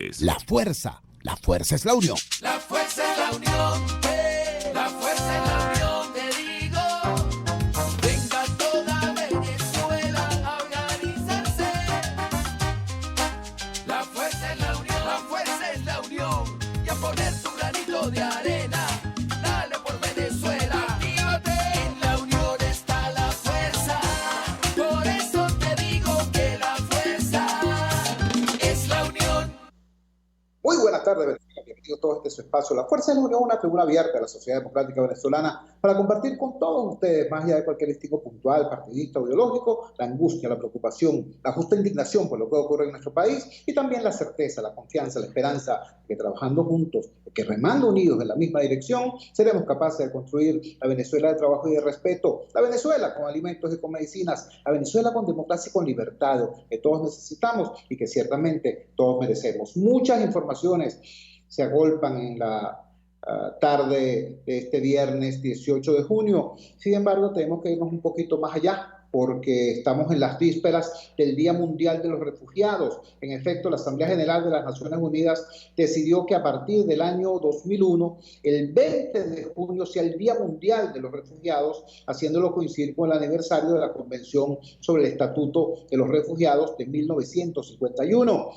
La fuerza es la unión. La fuerza es la unión. La fuerza es la unión, te digo. Venga toda Venezuela a organizarse. La fuerza es la unión. La fuerza es la unión. Y a poner tu granito de arena. Dale por Venezuela. Actívate. En la unión está la fuerza. Por eso te digo que la fuerza es la unión. Muy buenas tardes, Venezuela. Bienvenidos todos a este su espacio. La Fuerza de la Unión, una tribuna abierta a la sociedad democrática venezolana para compartir con todos ustedes, más allá de cualquier distingo puntual, partidista o ideológico, la angustia, la preocupación, la justa indignación por lo que ocurre en nuestro país y también la certeza, la confianza, la esperanza de que trabajando juntos, de que remando unidos en la misma dirección, seremos capaces de construir la Venezuela de trabajo y de respeto, la Venezuela con alimentos y con medicinas, la Venezuela con democracia y con libertad, que todos necesitamos y que ciertamente todos merecemos. Muchas informaciones se agolpan en la tarde de este viernes 18 de junio. Sin embargo, tenemos que irnos un poquito más allá porque estamos en las vísperas del Día Mundial de los Refugiados. En efecto, la Asamblea General de las Naciones Unidas decidió que a partir del año 2001, el 20 de junio sea el Día Mundial de los Refugiados, haciéndolo coincidir con el aniversario de la Convención sobre el Estatuto de los Refugiados de 1951.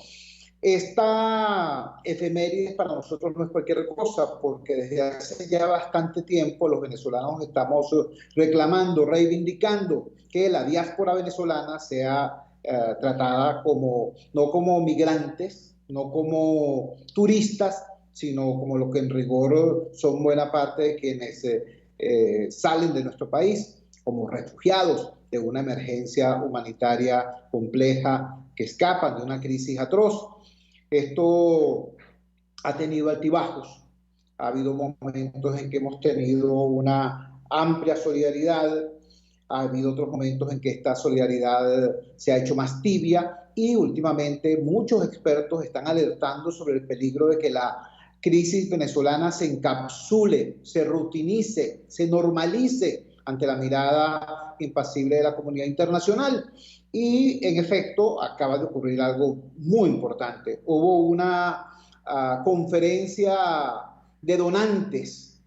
Esta efeméride para nosotros no es cualquier cosa, porque desde hace ya bastante tiempo los venezolanos estamos reclamando, reivindicando que la diáspora venezolana sea tratada como, no como migrantes, no como turistas, sino como lo que en rigor son buena parte de quienes salen de nuestro país, como refugiados de una emergencia humanitaria compleja, que escapan de una crisis atroz. Esto ha tenido altibajos. Ha habido momentos en que hemos tenido una amplia solidaridad, ha habido otros momentos en que esta solidaridad se ha hecho más tibia y últimamente muchos expertos están alertando sobre el peligro de que la crisis venezolana se encapsule, se rutinice, se normalice ante la mirada impasible de la comunidad internacional. Y en efecto, acaba de ocurrir algo muy importante. Hubo una conferencia de donantes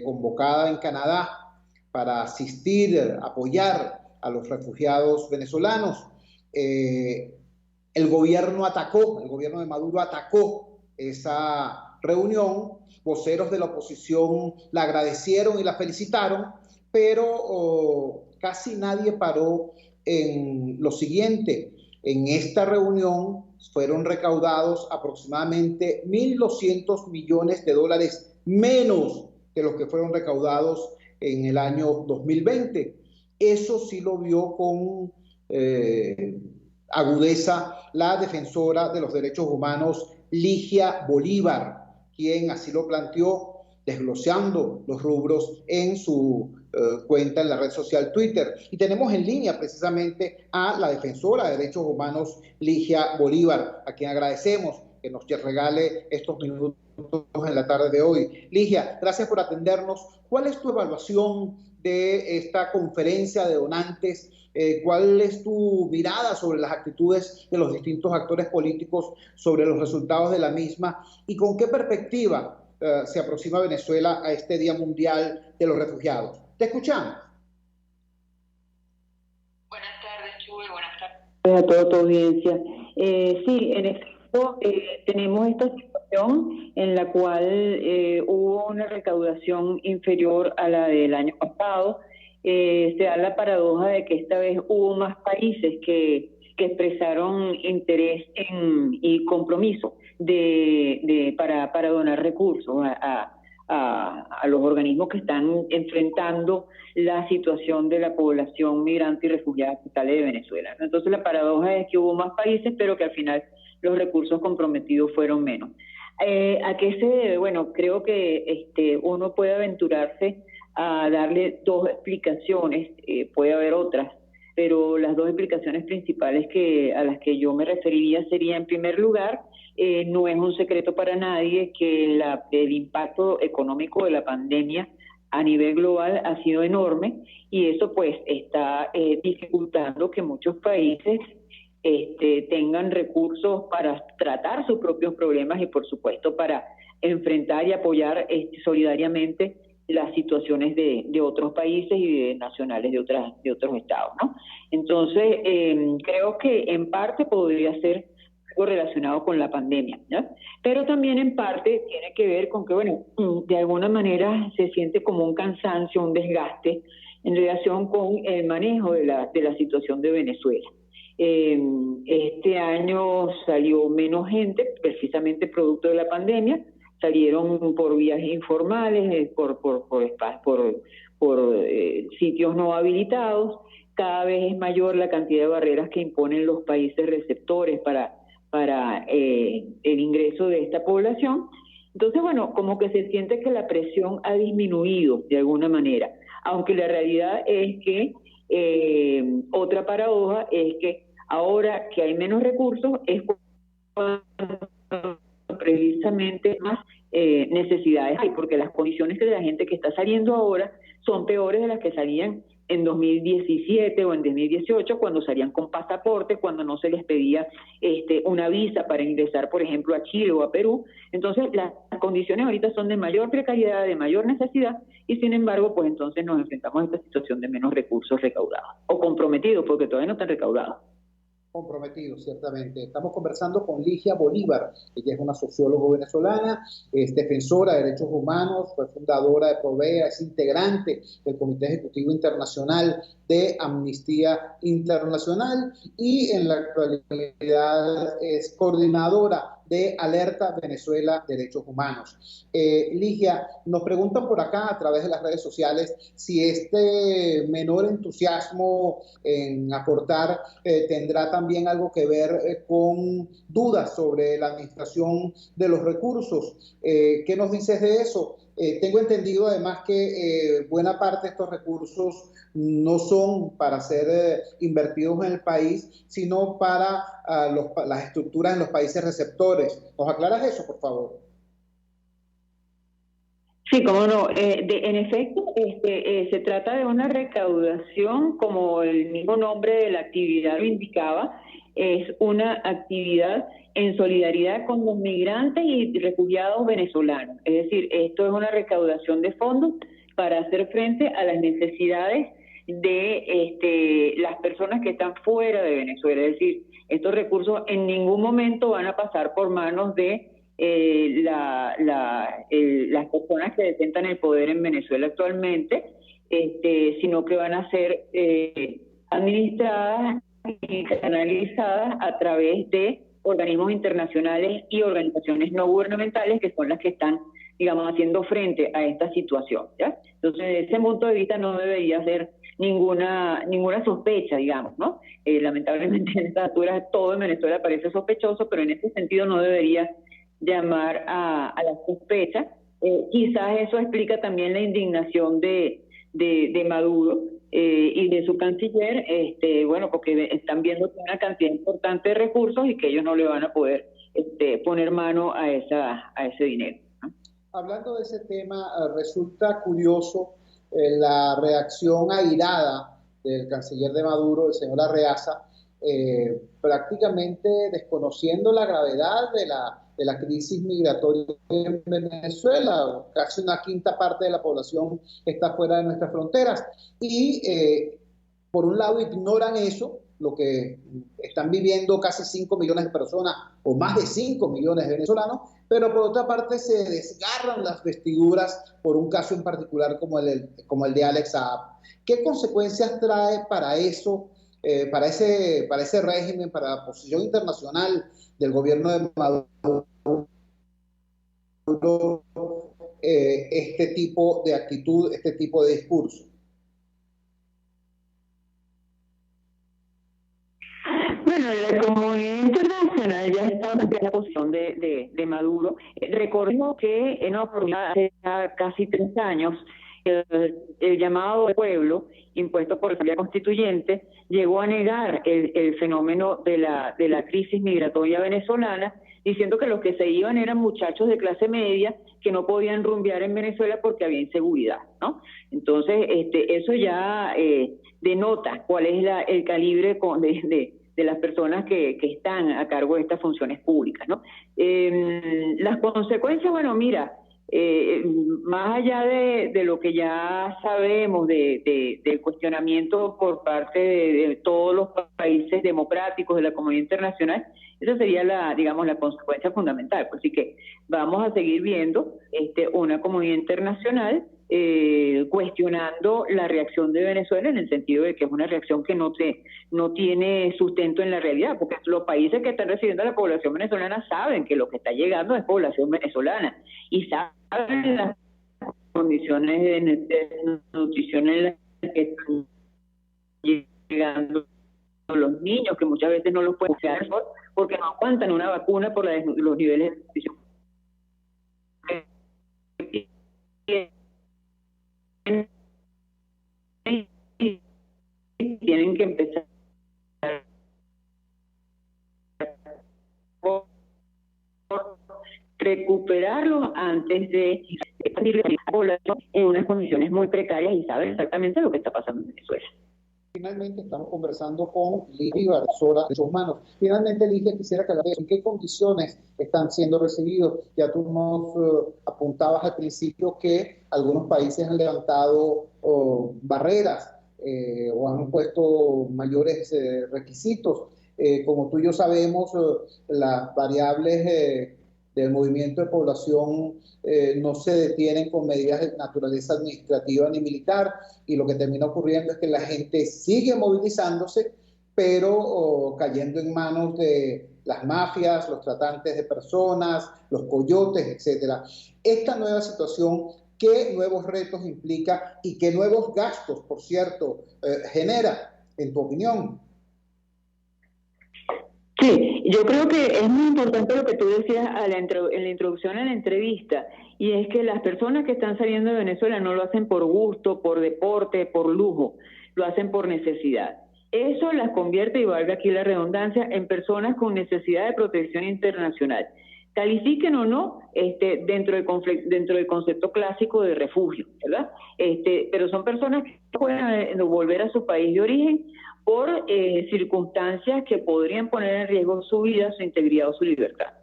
convocada en Canadá para asistir, apoyar a los refugiados venezolanos. El gobierno de Maduro atacó esa reunión. Voceros de la oposición la agradecieron y la felicitaron, pero casi nadie paró en lo siguiente. En esta reunión fueron recaudados aproximadamente 1.200 millones de dólares menos de los que fueron recaudados en el año 2020. Eso sí lo vio con agudeza la defensora de los derechos humanos, Ligia Bolívar, quien así lo planteó, desglosando los rubros en su cuenta en la red social Twitter. Y tenemos en línea precisamente a la defensora de derechos humanos, Ligia Bolívar, a quien agradecemos que nos regale estos minutos en la tarde de hoy. Ligia, gracias por atendernos. ¿Cuál es tu evaluación de esta conferencia de donantes? ¿Cuál es tu mirada sobre las actitudes de los distintos actores políticos sobre los resultados de la misma? ¿Y con qué perspectiva se aproxima Venezuela a este Día Mundial de los Refugiados? Te escuchamos. Buenas tardes, Chuy. Buenas tardes a toda tu audiencia. Sí, en efecto, tenemos esta situación en la cual hubo una recaudación inferior a la del año pasado. Se da la paradoja de que esta vez hubo más países que expresaron interés y compromiso para donar recursos a los organismos que están enfrentando la situación de la población migrante y refugiada que sale de Venezuela, ¿no? Entonces la paradoja es que hubo más países, pero que al final los recursos comprometidos fueron menos. ¿A qué se debe? Bueno, creo que uno puede aventurarse a darle dos explicaciones, puede haber otras, pero las dos explicaciones principales a las que yo me referiría sería, en primer lugar, no es un secreto para nadie que el impacto económico de la pandemia a nivel global ha sido enorme, y eso pues está dificultando que muchos países tengan recursos para tratar sus propios problemas y, por supuesto, para enfrentar y apoyar solidariamente las situaciones de otros países y de nacionales de otros estados, ¿no? Entonces, creo que en parte podría ser algo relacionado con la pandemia, ¿no? Pero también en parte tiene que ver con que, bueno, de alguna manera se siente como un cansancio, un desgaste en relación con el manejo de la situación de Venezuela. Este año salió menos gente, precisamente producto de la pandemia. Salieron por vías informales, por sitios no habilitados. Cada vez es mayor la cantidad de barreras que imponen los países receptores para el ingreso de esta población. Entonces, bueno, como que se siente que la presión ha disminuido de alguna manera, aunque la realidad es que otra paradoja es que ahora que hay menos recursos es cuando precisamente más necesidades hay, porque las condiciones de la gente que está saliendo ahora son peores de las que salían en 2017 o en 2018, cuando salían con pasaporte, cuando no se les pedía una visa para ingresar, por ejemplo, a Chile o a Perú. Entonces, las condiciones ahorita son de mayor precariedad, de mayor necesidad, y sin embargo, pues entonces nos enfrentamos a esta situación de menos recursos recaudados, o comprometidos, porque todavía no están recaudados. Comprometidos, ciertamente. Estamos conversando con Ligia Bolívar. Ella es una socióloga venezolana, es defensora de derechos humanos, fue fundadora de Provea, es integrante del Comité Ejecutivo Internacional de Amnistía Internacional y en la actualidad es coordinadora de Alerta Venezuela Derechos Humanos. Ligia, nos preguntan por acá a través de las redes sociales si este menor entusiasmo en aportar tendrá también algo que ver con dudas sobre la administración de los recursos. ¿Qué nos dices de eso? Tengo entendido además que buena parte de estos recursos no son para ser invertidos en el país, sino para las estructuras en los países receptores. ¿Nos aclaras eso, por favor? Sí, cómo no. En efecto, se trata de una recaudación, como el mismo nombre de la actividad lo indicaba, es una actividad en solidaridad con los migrantes y refugiados venezolanos. Es decir, esto es una recaudación de fondos para hacer frente a las necesidades de las personas que están fuera de Venezuela. Es decir, estos recursos en ningún momento van a pasar por manos de las personas que detentan el poder en Venezuela actualmente, sino que van a ser administradas y canalizadas a través de organismos internacionales y organizaciones no gubernamentales, que son las que están, digamos, haciendo frente a esta situación, ¿ya? Entonces, desde ese punto de vista no debería ser ninguna sospecha, digamos, ¿no? Lamentablemente en estas alturas todo en Venezuela parece sospechoso, pero en ese sentido no debería llamar a la sospecha. Quizás eso explica también la indignación de Maduro y de su canciller, bueno, porque están viendo que hay una cantidad importante de recursos y que ellos no le van a poder poner mano a ese dinero, ¿no? Hablando de ese tema, resulta curioso la reacción airada del canciller de Maduro, el señor Arreaza, prácticamente desconociendo la gravedad de la crisis migratoria en Venezuela. Casi una quinta parte de la población está fuera de nuestras fronteras y por un lado ignoran eso, lo que están viviendo casi 5 millones de personas o más de 5 millones de venezolanos, pero por otra parte se desgarran las vestiduras por un caso en particular como el de Alex Saab. ¿Qué consecuencias trae para eso, para ese régimen, para la posición internacional del gobierno de Maduro, este tipo de actitud, este tipo de discurso? Bueno, la comunidad internacional ya está en la posición de Maduro. Recordemos que en una oportunidad hace casi 3 años, el llamado del pueblo, impuesto por la Asamblea Constituyente, llegó a negar el fenómeno de la crisis migratoria venezolana, diciendo que los que se iban eran muchachos de clase media que no podían rumbear en Venezuela porque había inseguridad, ¿no? Entonces, eso ya denota cuál es el calibre de las personas que están a cargo de estas funciones públicas, ¿no? Las consecuencias, bueno, mira, más allá de lo que ya sabemos del cuestionamiento por parte de todos los países democráticos de la comunidad internacional, esa sería digamos, la consecuencia fundamental. Así que vamos a seguir viendo una comunidad internacional cuestionando la reacción de Venezuela, en el sentido de que es una reacción que no tiene sustento en la realidad, porque los países que están recibiendo a la población venezolana saben que lo que está llegando es población venezolana y saben las condiciones de nutrición en las que están llegando los niños, que muchas veces no los pueden cuidar porque no aguantan una vacuna por los niveles de nutrición. Tienen que empezar por recuperarlos antes de la población en unas condiciones muy precarias y saben exactamente lo que está pasando en Venezuela. Finalmente estamos conversando con Ligia Ibarzola, Derechos Humanos. Finalmente, Ligia, quisiera que en qué condiciones están siendo recibidos. Ya tú nos apuntabas al principio que algunos países han levantado barreras o han puesto mayores requisitos. Como tú y yo sabemos, las variables del movimiento de población no se detienen con medidas de naturaleza administrativa ni militar, y lo que termina ocurriendo es que la gente sigue movilizándose, pero cayendo en manos de las mafias, los tratantes de personas, los coyotes, etcétera. Esta nueva situación, ¿qué nuevos retos implica y qué nuevos gastos, por cierto, genera, en tu opinión? Sí, yo creo que es muy importante lo que tú decías en la introducción a la entrevista, y es que las personas que están saliendo de Venezuela no lo hacen por gusto, por deporte, por lujo, lo hacen por necesidad. Eso las convierte, y valga aquí la redundancia, en personas con necesidad de protección internacional. Califiquen o no dentro del concepto clásico de refugio, ¿verdad? Pero son personas que pueden volver a su país de origen por circunstancias que podrían poner en riesgo su vida, su integridad o su libertad.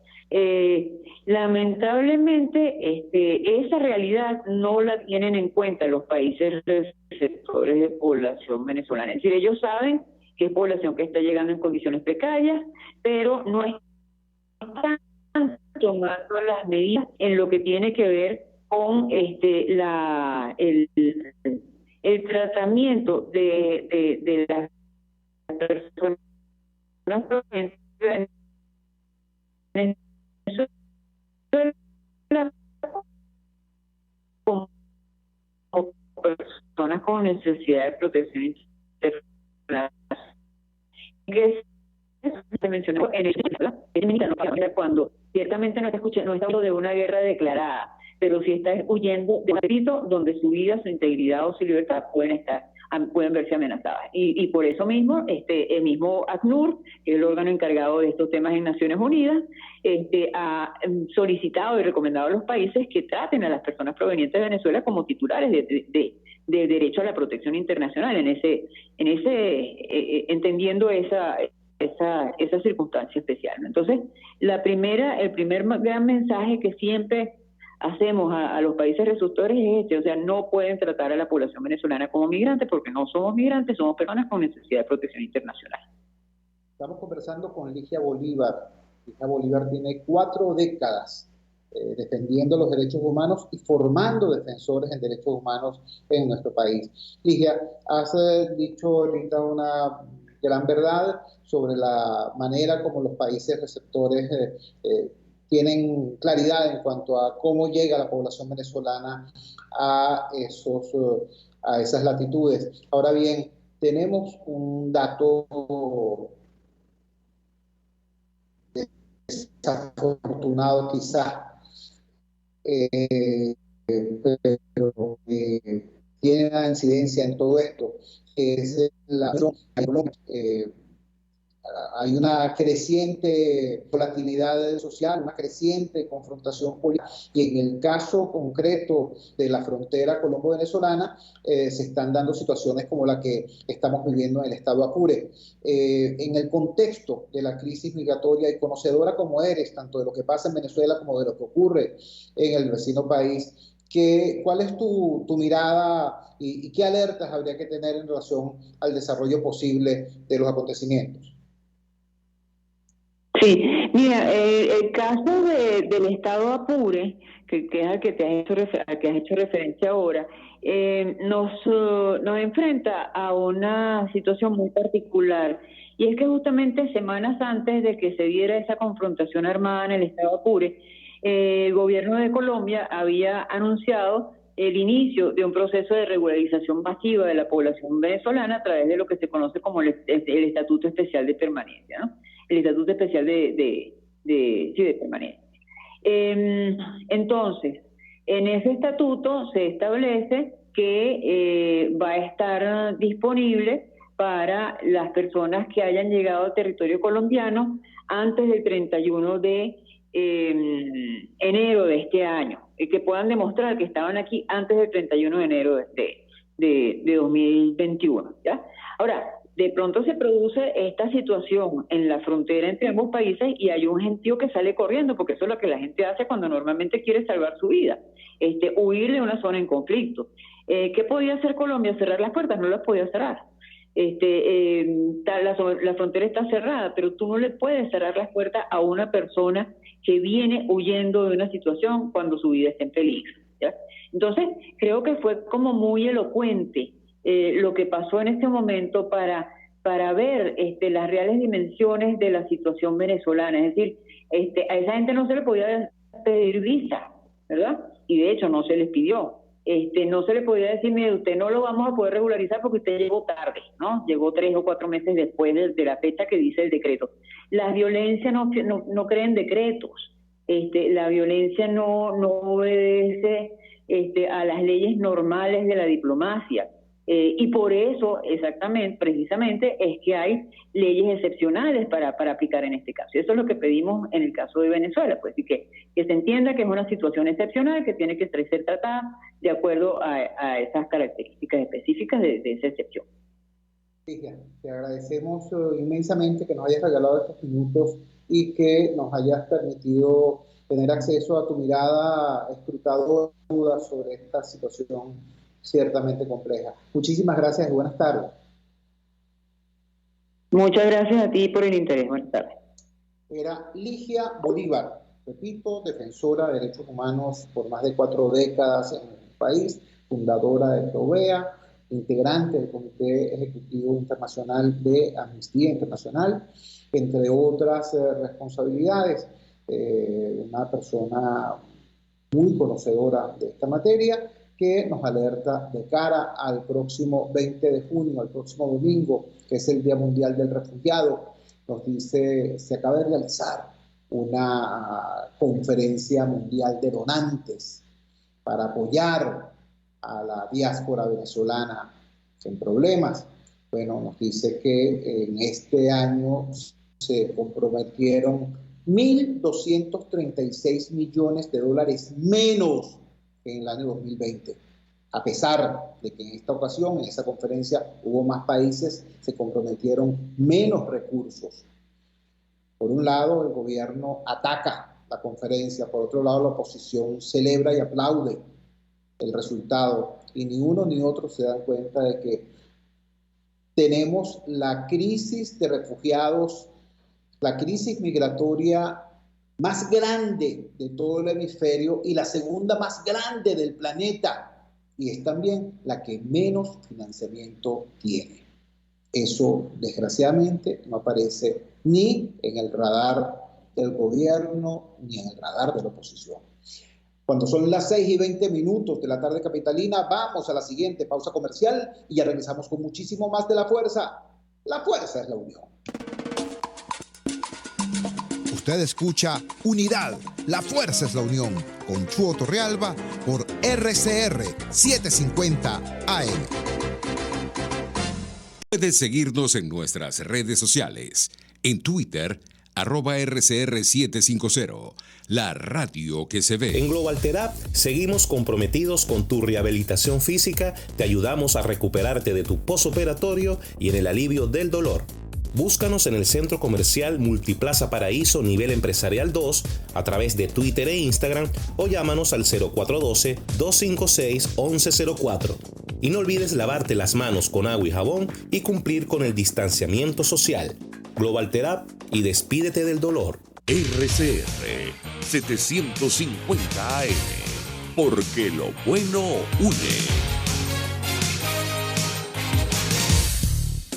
Lamentablemente, esa realidad no la tienen en cuenta los países receptores de población venezolana. Es decir, ellos saben que es población que está llegando en condiciones precarias, pero no están tomando las medidas en lo que tiene que ver con el tratamiento de las personas como personas con necesidad de protección internacional, que se mencionó en el cuando ciertamente no está hablando de una guerra declarada, pero sí está huyendo de un sitio donde su vida, su integridad o su libertad pueden verse amenazadas. Y por eso mismo, el mismo ACNUR, que es el órgano encargado de estos temas en Naciones Unidas, ha solicitado y recomendado a los países que traten a las personas provenientes de Venezuela como titulares de derecho a la protección internacional, entendiendo esa circunstancia especial. Entonces, el primer gran mensaje que siempre hacemos a los países receptores es o sea, no pueden tratar a la población venezolana como migrantes, porque no somos migrantes, somos personas con necesidad de protección internacional. Estamos conversando con Ligia Bolívar. Ligia Bolívar tiene 4 décadas defendiendo los derechos humanos y formando defensores en derechos humanos en nuestro país. Ligia, has dicho ahorita una gran verdad sobre la manera como los países receptores tienen claridad en cuanto a cómo llega la población venezolana a esas latitudes. Ahora bien, tenemos un dato desafortunado quizá, pero tiene una incidencia en todo esto, que es hay una creciente volatilidad social, una creciente confrontación política, y en el caso concreto de la frontera colombo-venezolana se están dando situaciones como la que estamos viviendo en el estado Apure. En el contexto de la crisis migratoria, y conocedora como eres, tanto de lo que pasa en Venezuela como de lo que ocurre en el vecino país, ¿cuál es tu mirada y qué alertas habría que tener en relación al desarrollo posible de los acontecimientos? Sí, mira, el caso del estado Apure, que es al que has hecho referencia ahora, nos enfrenta a una situación muy particular, y es que justamente semanas antes de que se diera esa confrontación armada en el estado Apure, el gobierno de Colombia había anunciado el inicio de un proceso de regularización masiva de la población venezolana a través de lo que se conoce como el Estatuto Especial de Permanencia, ¿no? El Estatuto Especial de Permanencia. Entonces, en ese estatuto se establece que va a estar disponible para las personas que hayan llegado al territorio colombiano antes del 31 de enero de este año, que puedan demostrar que estaban aquí antes del 31 de enero de 2021, ¿ya? Ahora, de pronto se produce esta situación en la frontera entre ambos países y hay un gentío que sale corriendo, porque eso es lo que la gente hace cuando normalmente quiere salvar su vida, huir de una zona en conflicto. ¿Qué podía hacer Colombia? Cerrar las puertas, no las podía cerrar. La frontera está cerrada, pero tú no le puedes cerrar las puertas a una persona que viene huyendo de una situación cuando su vida está en peligro, ¿ya? Entonces, creo que fue como muy elocuente lo que pasó en este momento para ver las reales dimensiones de la situación venezolana. Es decir, a esa gente no se le podía pedir visa, ¿verdad? Y de hecho no se les pidió. No se le podía decir, mire, usted no lo vamos a poder regularizar porque usted llegó tarde, ¿no? Llegó 3 o 4 meses después de la fecha que dice el decreto. La violencia no cree en decretos. La violencia no obedece a las leyes normales de la diplomacia. Y por eso, precisamente, es que hay leyes excepcionales para aplicar en este caso. Y eso es lo que pedimos en el caso de Venezuela, pues, y que se entienda que es una situación excepcional que tiene que ser tratada de acuerdo a esas características específicas de esa excepción. Ligia, te agradecemos inmensamente que nos hayas regalado estos minutos y que nos hayas permitido tener acceso a tu mirada escrutadora sobre esta situación ciertamente compleja. Muchísimas gracias y buenas tardes. Muchas gracias a ti por el interés. Buenas tardes. Era Ligia Bolívar, repito, defensora de derechos humanos por más de 4 décadas en el país, fundadora de PROVEA, integrante del Comité Ejecutivo Internacional de Amnistía Internacional, entre otras responsabilidades. Una persona muy conocedora de esta materia, que nos alerta de cara al próximo 20 de junio, al próximo domingo, que es el Día Mundial del Refugiado. Nos dice, se acaba de realizar una conferencia mundial de donantes para apoyar a la diáspora venezolana en problemas. Bueno, nos dice que en este año se comprometieron 1.236 millones de dólares menos en el año 2020, a pesar de que en esta ocasión, en esa conferencia, hubo más países, se comprometieron menos recursos. Por un lado, el gobierno ataca la conferencia, por otro lado, la oposición celebra y aplaude el resultado, y ni uno ni otro se dan cuenta de que tenemos la crisis de refugiados, la crisis migratoria más grande de todo el hemisferio y la segunda más grande del planeta, y es también la que menos financiamiento tiene. Eso, desgraciadamente, no aparece ni en el radar del gobierno ni en el radar de la oposición. Cuando son las 6:20 de la tarde capitalina, vamos a la siguiente pausa comercial y ya regresamos con muchísimo más de La Fuerza. La fuerza es la unión. Usted escucha Unidad, la fuerza es la unión, con Chuo Torrealba por RCR 750 AM. Puedes seguirnos en nuestras redes sociales, En Twitter, @RCR750, la radio que se ve. En Global Therap seguimos comprometidos con tu rehabilitación física, te ayudamos a recuperarte de tu posoperatorio y en el alivio del dolor. Búscanos en el Centro Comercial Multiplaza Paraíso Nivel Empresarial 2 a través de Twitter e Instagram o llámanos al 0412-256-1104. Y no olvides lavarte las manos con agua y jabón y cumplir con el distanciamiento social. Global Therap y despídete del dolor. RCR 750 AM, porque lo bueno une.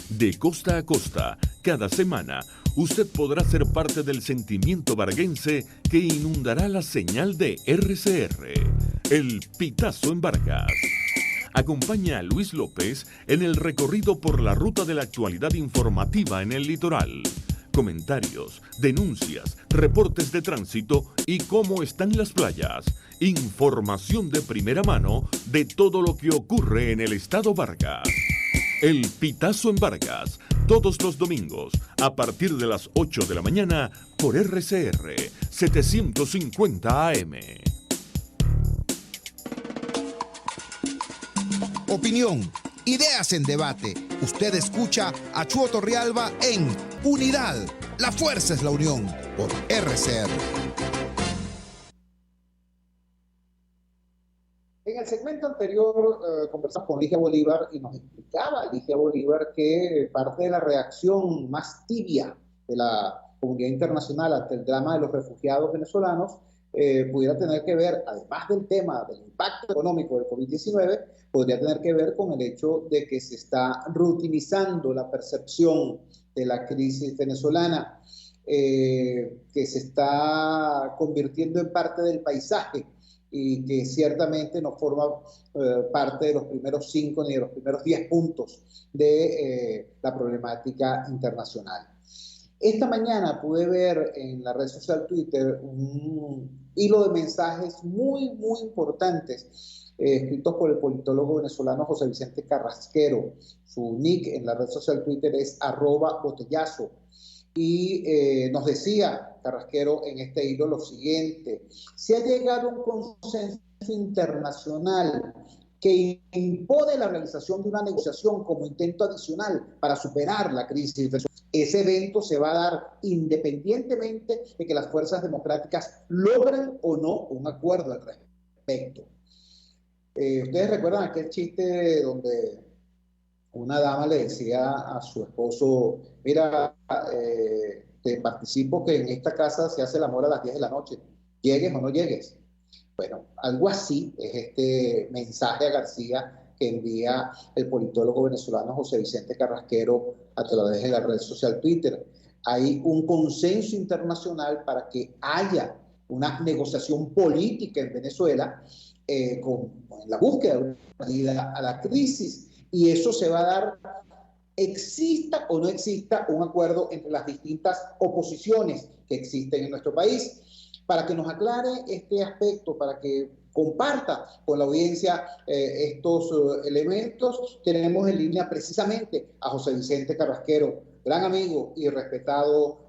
De costa a costa, cada semana, usted podrá ser parte del sentimiento varguense que inundará la señal de RCR, el Pitazo en Vargas. Acompaña a Luis López en el recorrido por la ruta de la actualidad informativa en el litoral. Comentarios, denuncias, reportes de tránsito y cómo están las playas. Información de primera mano de todo lo que ocurre en el estado Vargas. El Pitazo en Vargas, todos los domingos, a partir de las 8 de la mañana, por RCR 750 AM. Opinión, ideas en debate. Usted escucha a Chuo Torrealba en Unidad. La fuerza es la unión, por RCR. En el segmento anterior conversamos con Ligia Bolívar y nos explicaba Ligia Bolívar que parte de la reacción más tibia de la comunidad internacional ante el drama de los refugiados venezolanos pudiera tener que ver, además del tema del impacto económico del COVID-19, podría tener que ver con el hecho de que se está rutinizando la percepción de la crisis venezolana, que se está convirtiendo en parte del paisaje y que ciertamente no forma parte de los primeros 5 ni de los primeros 10 puntos de la problemática internacional. Esta mañana pude ver en la red social Twitter un hilo de mensajes muy importantes escritos por el politólogo venezolano José Vicente Carrasquero. Su nick en la red social Twitter es @botellazo. Y nos decía Carrasquero en este hilo lo siguiente: se ha llegado a un consenso internacional que impone la realización de una negociación como intento adicional para superar la crisis. Ese evento se va a dar independientemente de que las fuerzas democráticas logren o no un acuerdo al respecto. Ustedes recuerdan aquel chiste donde una dama le decía a su esposo: mira, te participo que en esta casa se hace el amor a las 10 de la noche, llegues o no llegues. Bueno, algo así es este mensaje a García que envía el politólogo venezolano José Vicente Carrasquero a través de la red social Twitter. Hay un consenso internacional para que haya una negociación política en Venezuela con la búsqueda de una salida a la crisis. Y eso se va a dar, exista o no exista un acuerdo entre las distintas oposiciones que existen en nuestro país. Para que nos aclare este aspecto, para que comparta con la audiencia estos elementos, tenemos en línea precisamente a José Vicente Carrasquero, gran amigo y respetado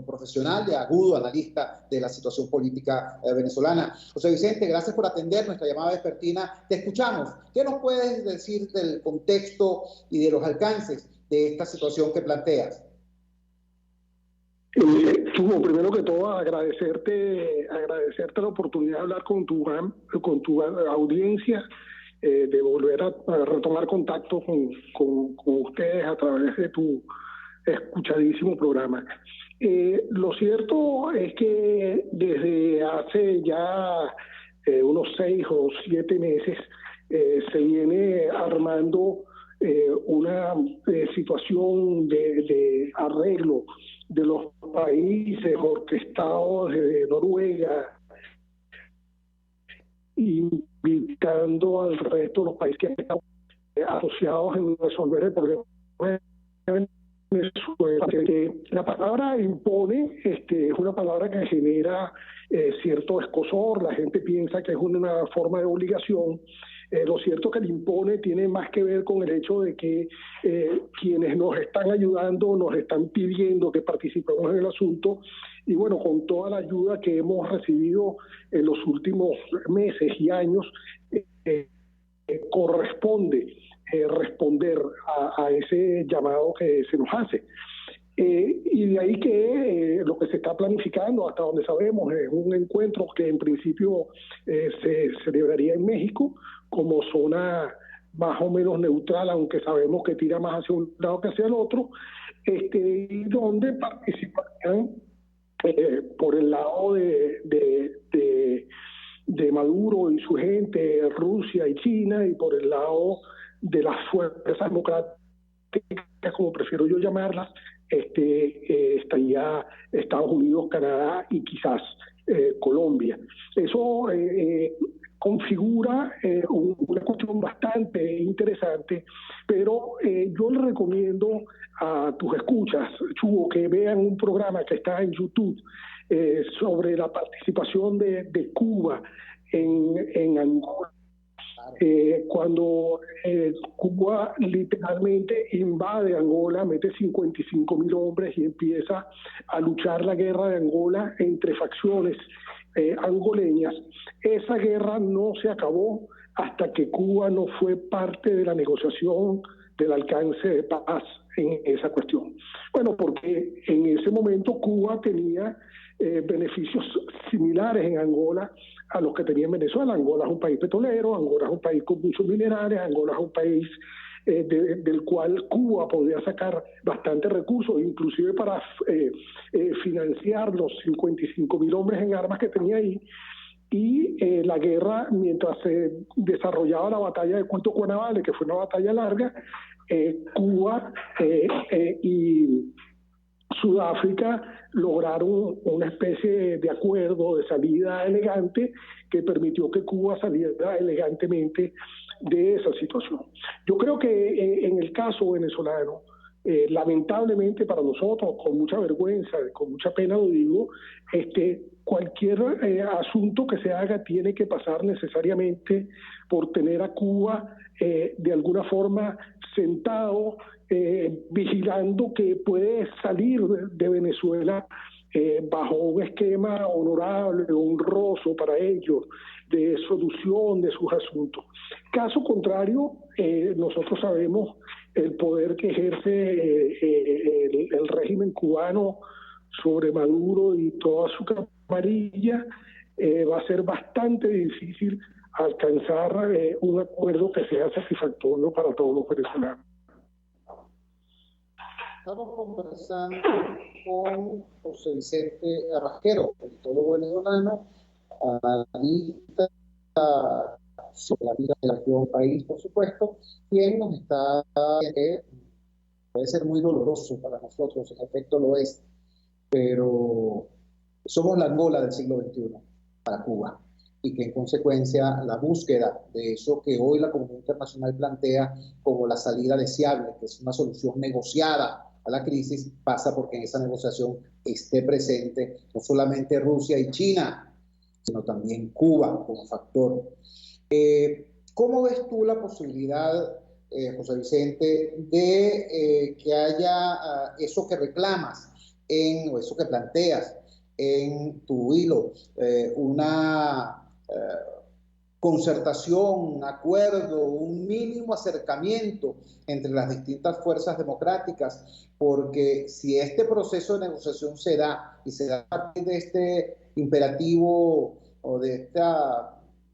profesional y agudo analista de la situación política venezolana. José Vicente, gracias por atender nuestra llamada vespertina. Te escuchamos. ¿Qué nos puedes decir del contexto y de los alcances de esta situación que planteas? Primero que todo, agradecerte la oportunidad de hablar con tu audiencia, de volver a retomar contacto con ustedes a través de tu escuchadísimo programa. Lo cierto es que desde hace ya unos 6 o 7 meses se viene armando una situación de arreglo de los países orquestados de Noruega, invitando al resto de los países que han estado asociados en resolver el problema de Venezuela. La palabra impone es una palabra que genera cierto escozor. La gente piensa que es una forma de obligación, Lo cierto que el impone tiene más que ver con el hecho de que quienes nos están ayudando nos están pidiendo que participemos en el asunto, y bueno, con toda la ayuda que hemos recibido en los últimos meses y años, corresponde responder a ese llamado que se nos hace. Y de ahí que lo que se está planificando, hasta donde sabemos, es un encuentro que en principio se celebraría en México como zona más o menos neutral, aunque sabemos que tira más hacia un lado que hacia el otro, y donde participarían por el lado de Maduro y su gente, Rusia y China, y por el lado de las fuerzas democráticas, como prefiero yo llamarlas, estaría Estados Unidos, Canadá y quizás Colombia. Eso configura una cuestión bastante interesante, pero yo le recomiendo a tus escuchas, Chugo, que vean un programa que está en YouTube sobre la participación de Cuba en Angola. Cuando Cuba literalmente invade Angola, mete 55.000 hombres y empieza a luchar la guerra de Angola entre facciones angoleñas, esa guerra no se acabó hasta que Cuba no fue parte de la negociación del alcance de paz en esa cuestión. Bueno, porque en ese momento Cuba tenía beneficios similares en Angola a los que tenía en Venezuela. Angola es un país petrolero, Angola es un país con muchos minerales, Angola es un país del cual Cuba podía sacar bastantes recursos, inclusive para financiar los 55.000 hombres en armas que tenía ahí. Y la guerra, mientras se desarrollaba la batalla de Cuito Cuanavale, que fue una batalla larga, Cuba y Sudáfrica lograron una especie de acuerdo de salida elegante que permitió que Cuba saliera elegantemente de esa situación. Yo creo que en el caso venezolano, lamentablemente para nosotros, con mucha vergüenza, con mucha pena lo digo, cualquier asunto que se haga tiene que pasar necesariamente por tener a Cuba de alguna forma sentado, vigilando que puede salir de Venezuela bajo un esquema honorable, honroso para ellos, de solución de sus asuntos. Caso contrario, nosotros sabemos el poder que ejerce el régimen cubano sobre Maduro y toda su camarilla. Va a ser bastante difícil alcanzar un acuerdo que sea satisfactorio para todos los venezolanos. Estamos conversando con José Vicente Rasquero, politólogo venezolano, analista sobre la vida de la país, por supuesto, quien nos está que puede ser muy doloroso para nosotros, en efecto lo es, pero somos la Angola del siglo XXI para Cuba, y que en consecuencia la búsqueda de eso que hoy la comunidad internacional plantea como la salida deseable, que es una solución negociada a la crisis, pasa porque en esa negociación esté presente no solamente Rusia y China, sino también Cuba como factor. ¿Cómo ves tú la posibilidad, José Vicente, de que haya eso que reclamas o eso que planteas en tu hilo, una concertación, un acuerdo, un mínimo acercamiento entre las distintas fuerzas democráticas? Porque si este proceso de negociación se da y se da a partir de este imperativo o de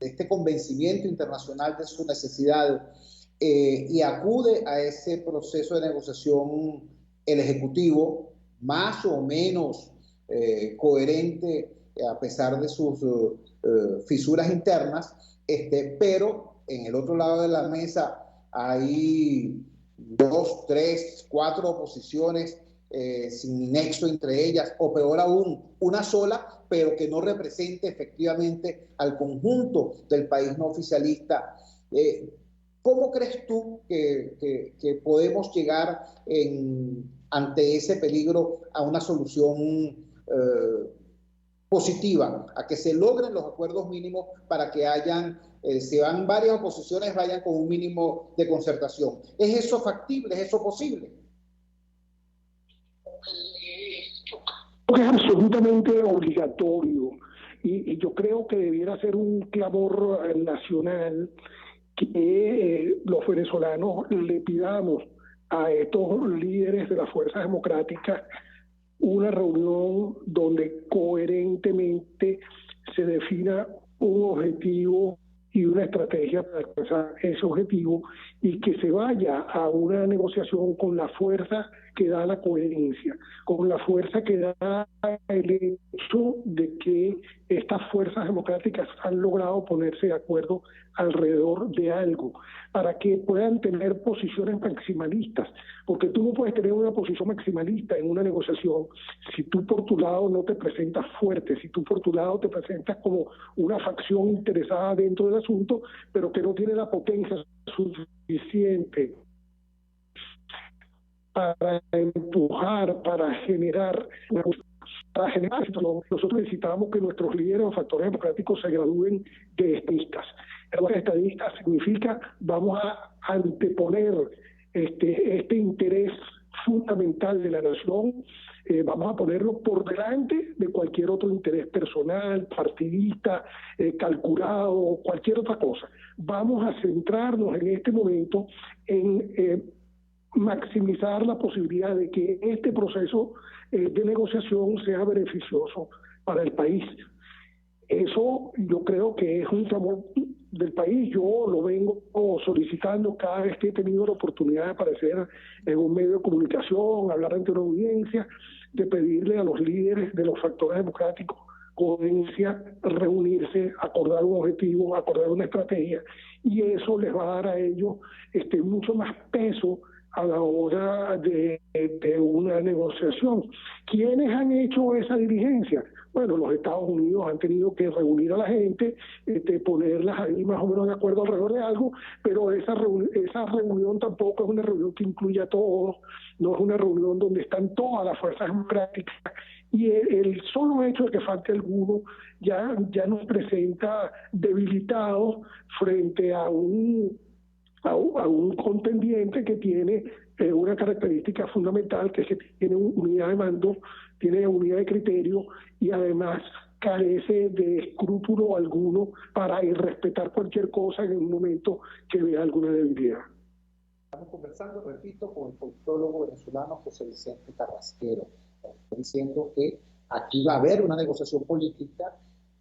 este convencimiento internacional de su necesidad, y acude a ese proceso de negociación el Ejecutivo, más o menos coherente a pesar de sus fisuras internas, pero en el otro lado de la mesa hay 2, 3, 4 oposiciones sin nexo entre ellas, o peor aún, una sola, pero que no represente efectivamente al conjunto del país no oficialista. ¿Cómo crees tú que podemos llegar ante ese peligro a una solución positiva a que se logren los acuerdos mínimos para que hayan, si van varias oposiciones, vayan con un mínimo de concertación. ¿Es eso factible? ¿Es eso posible? Es absolutamente obligatorio y yo creo que debiera ser un clamor nacional que los venezolanos le pidamos a estos líderes de las fuerzas democráticas una reunión donde coherentemente se defina un objetivo y una estrategia para alcanzar ese objetivo y que se vaya a una negociación con la fuerza que da la coherencia, con la fuerza que da el hecho de que estas fuerzas democráticas han logrado ponerse de acuerdo alrededor de algo, para que puedan tener posiciones maximalistas, porque tú no puedes tener una posición maximalista en una negociación si tú por tu lado no te presentas fuerte, si tú por tu lado te presentas como una facción interesada dentro del asunto, pero que no tiene la potencia suficiente para empujar, para generar nosotros necesitamos que nuestros líderes o factores democráticos se gradúen de estadistas. Estadista significa vamos a anteponer este interés fundamental de la nación, vamos a ponerlo por delante de cualquier otro interés personal, partidista, calculado, cualquier otra cosa. Vamos a centrarnos en este momento en maximizar la posibilidad de que este proceso de negociación sea beneficioso para el país. Eso yo creo que es un clamor del país. Yo lo vengo solicitando cada vez que he tenido la oportunidad de aparecer en un medio de comunicación, hablar ante una audiencia, de pedirle a los líderes de los factores democráticos coherencia, reunirse, acordar un objetivo, acordar una estrategia, y eso les va a dar a ellos mucho más peso a la hora de una negociación. ¿Quiénes han hecho esa diligencia? Bueno, los Estados Unidos han tenido que reunir a la gente, ponerlas ahí más o menos de acuerdo alrededor de algo, pero esa reunión tampoco es una reunión que incluya a todos, no es una reunión donde están todas las fuerzas democráticas, y el solo hecho de que falte alguno ya nos presenta debilitados frente a un contendiente que tiene una característica fundamental, que es que tiene unidad de mando, tiene unidad de criterio y además carece de escrúpulo alguno para respetar cualquier cosa en un momento que vea alguna debilidad. Estamos conversando, repito, con el politólogo venezolano José Vicente Carrasquero. Estoy diciendo que aquí va a haber una negociación política,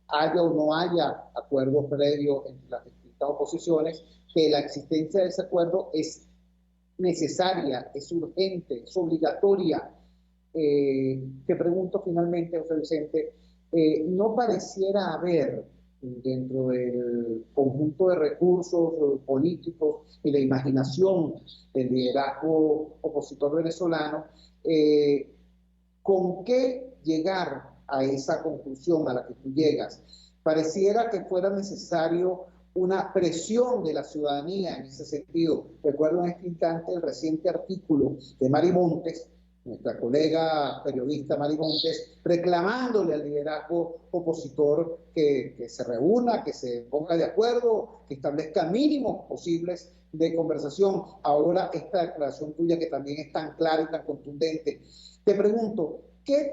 haya o no haya acuerdos previos entre las distintas oposiciones, que la existencia de ese acuerdo es necesaria, es urgente, es obligatoria. Te pregunto finalmente, José Vicente, ¿no pareciera haber dentro del conjunto de recursos políticos y la imaginación del liderazgo opositor venezolano, con qué llegar a esa conclusión a la que tú llegas? Pareciera que fuera necesario una presión de la ciudadanía en ese sentido. Recuerdo en este instante el reciente artículo de Mari Montes, nuestra colega periodista Mari Montes, reclamándole al liderazgo opositor que se reúna, que se ponga de acuerdo, que establezca mínimos posibles de conversación. Ahora esta declaración tuya, que también es tan clara y tan contundente. Te pregunto, ¿qué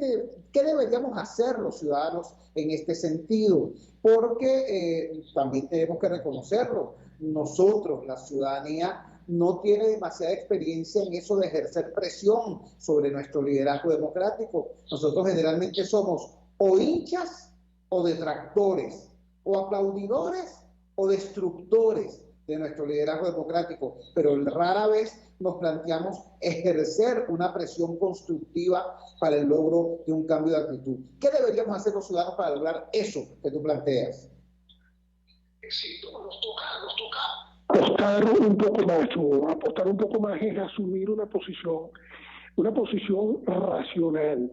deberíamos hacer los ciudadanos en este sentido? Porque también tenemos que reconocerlo, nosotros, la ciudadanía, no tiene demasiada experiencia en eso de ejercer presión sobre nuestro liderazgo democrático. Nosotros generalmente somos o hinchas o detractores, o aplaudidores o destructores de nuestro liderazgo democrático, pero rara vez nos planteamos ejercer una presión constructiva para el logro de un cambio de actitud. ¿Qué deberíamos hacer los ciudadanos para lograr eso que tú planteas? Sí, nos toca apostar un poco más, apostar un poco más es asumir una posición racional.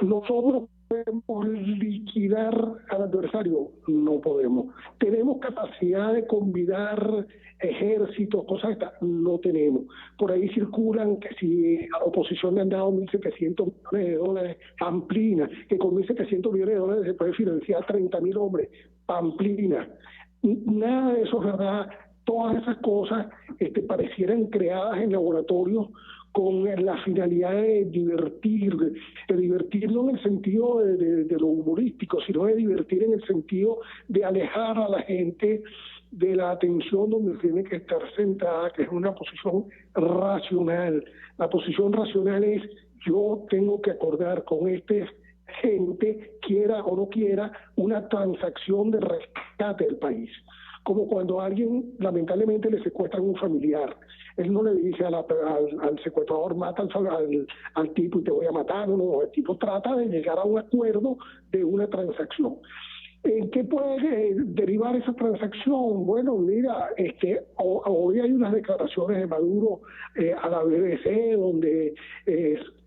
Nosotros podemos liquidar al adversario, no podemos. Tenemos capacidad de convidar ejércitos, cosas estas, no tenemos. Por ahí circulan que si a la oposición le han dado 1.700 millones de dólares, Pamplina, que con 1.700 millones de dólares se puede financiar 30.000 hombres, Pamplina. Nada de eso es verdad. Todas esas cosas parecieran creadas en laboratorios con la finalidad de divertir no en el sentido de lo humorístico, sino de divertir en el sentido de alejar a la gente de la atención donde tiene que estar sentada, que es una posición racional. La posición racional es: yo tengo que acordar con gente, quiera o no quiera, una transacción de rescate del país. Como cuando a alguien lamentablemente le secuestran un familiar. Él no le dice al secuestrador: mata al tipo y te voy a matar. No, el tipo trata de llegar a un acuerdo de una transacción. ¿En qué puede derivar esa transacción? Bueno, mira, hoy hay unas declaraciones de Maduro a la BBC donde